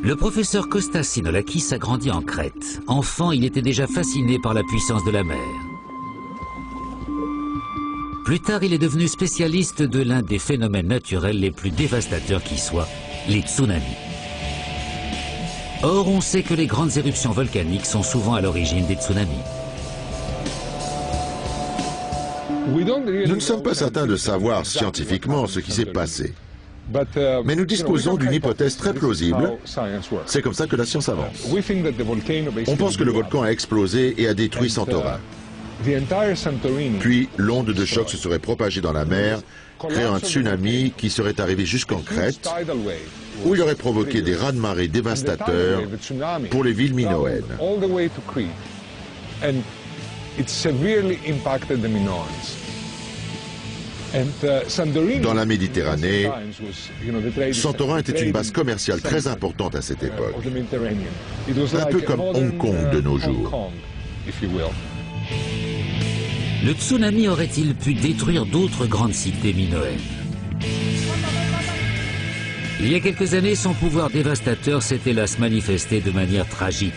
A: Le professeur Kostas Sinolakis a grandi en Crète. Enfant, il était déjà fasciné par la puissance de la mer. Plus tard, il est devenu spécialiste de l'un des phénomènes naturels les plus dévastateurs qui soient, les tsunamis. Or, on sait que les grandes éruptions volcaniques sont souvent à l'origine des tsunamis.
D: Nous ne sommes pas certains de savoir scientifiquement ce qui s'est passé. Mais nous disposons d'une hypothèse très plausible. C'est comme ça que la science avance. On pense que le volcan a explosé et a détruit Santorin. Puis l'onde de choc se serait propagée dans la mer, créant un tsunami qui serait arrivé jusqu'en Crète, où il aurait provoqué des raz-de-marée dévastateurs pour les villes minoennes. Dans la Méditerranée, Santorin était une base commerciale très importante à cette époque, un peu comme Hong Kong de nos jours.
A: Le tsunami aurait-il pu détruire d'autres grandes cités minoennes? Il y a quelques années, son pouvoir dévastateur s'est hélas manifesté de manière tragique.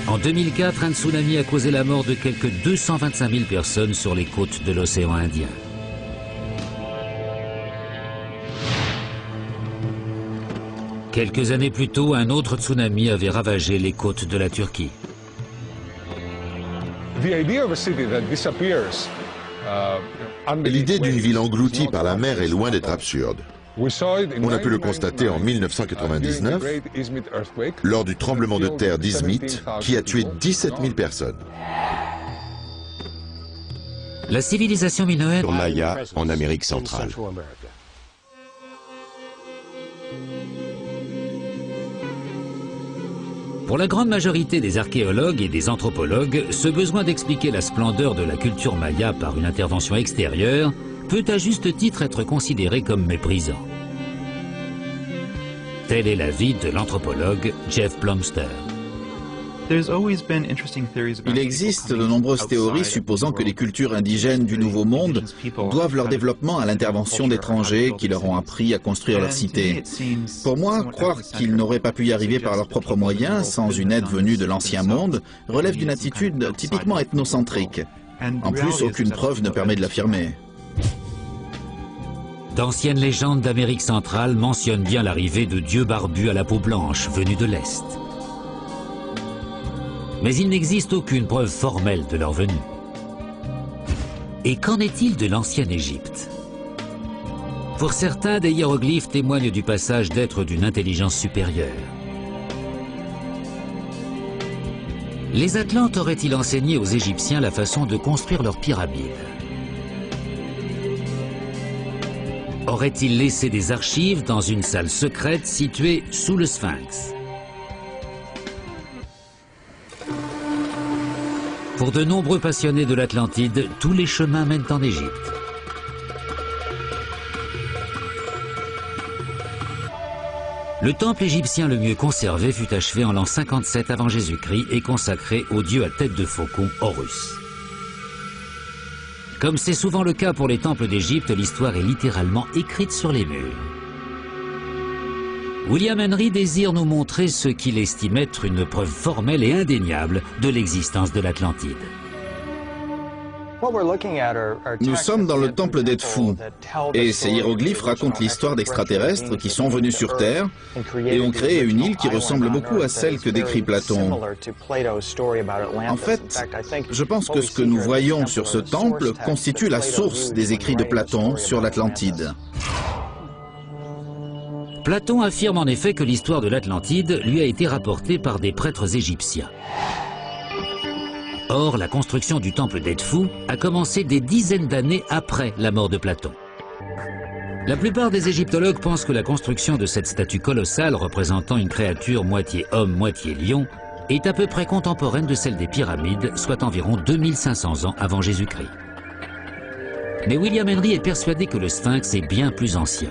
A: En 2004, un tsunami a causé la mort de quelques 225 000 personnes sur les côtes de l'océan Indien. Quelques années plus tôt, un autre tsunami avait ravagé les côtes de la Turquie.
D: L'idée d'une ville engloutie par la mer est loin d'être absurde. On a pu le constater en 1999, lors du tremblement de terre d'Izmit, qui a tué 17 000 personnes.
A: La civilisation minoenne
B: Maya en Amérique centrale.
A: Pour la grande majorité des archéologues et des anthropologues, ce besoin d'expliquer la splendeur de la culture maya par une intervention extérieure peut à juste titre être considéré comme méprisant. Tel est l'avis de l'anthropologue Jeff Plumster.
C: Il existe de nombreuses théories supposant que les cultures indigènes du Nouveau Monde doivent leur développement à l'intervention d'étrangers qui leur ont appris à construire leur cité. Pour moi, croire qu'ils n'auraient pas pu y arriver par leurs propres moyens, sans une aide venue de l'Ancien Monde, relève d'une attitude typiquement ethnocentrique. En plus, aucune preuve ne permet de l'affirmer.
A: D'anciennes légendes d'Amérique centrale mentionnent bien l'arrivée de dieux barbus à la peau blanche venus de l'Est. Mais il n'existe aucune preuve formelle de leur venue. Et qu'en est-il de l'ancienne Égypte? Pour certains, des hiéroglyphes témoignent du passage d'êtres d'une intelligence supérieure. Les Atlantes auraient-ils enseigné aux Égyptiens la façon de construire leurs pyramides? Auraient-ils laissé des archives dans une salle secrète située sous le Sphinx? Pour de nombreux passionnés de l'Atlantide, tous les chemins mènent en Égypte. Le temple égyptien le mieux conservé fut achevé en l'an 57 avant Jésus-Christ et consacré au dieu à tête de faucon Horus. Comme c'est souvent le cas pour les temples d'Égypte, l'histoire est littéralement écrite sur les murs. William Henry désire nous montrer ce qu'il estime être une preuve formelle et indéniable de l'existence de l'Atlantide.
C: Nous sommes dans le temple d'Edfu, et ces hiéroglyphes racontent l'histoire d'extraterrestres qui sont venus sur Terre et ont créé une île qui ressemble beaucoup à celle que décrit Platon. En fait, je pense que ce que nous voyons sur ce temple constitue la source des écrits de Platon sur l'Atlantide.
A: Platon affirme en effet que l'histoire de l'Atlantide lui a été rapportée par des prêtres égyptiens. Or, la construction du temple d'Edfu a commencé des dizaines d'années après la mort de Platon. La plupart des égyptologues pensent que la construction de cette statue colossale représentant une créature moitié homme, moitié lion est à peu près contemporaine de celle des pyramides, soit environ 2500 ans avant Jésus-Christ. Mais William Henry est persuadé que le Sphinx est bien plus ancien.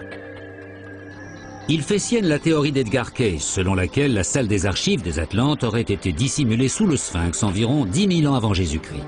A: Il fait sienne la théorie d'Edgar Cayce, selon laquelle la salle des archives des Atlantes aurait été dissimulée sous le Sphinx environ 10 000 ans avant Jésus-Christ.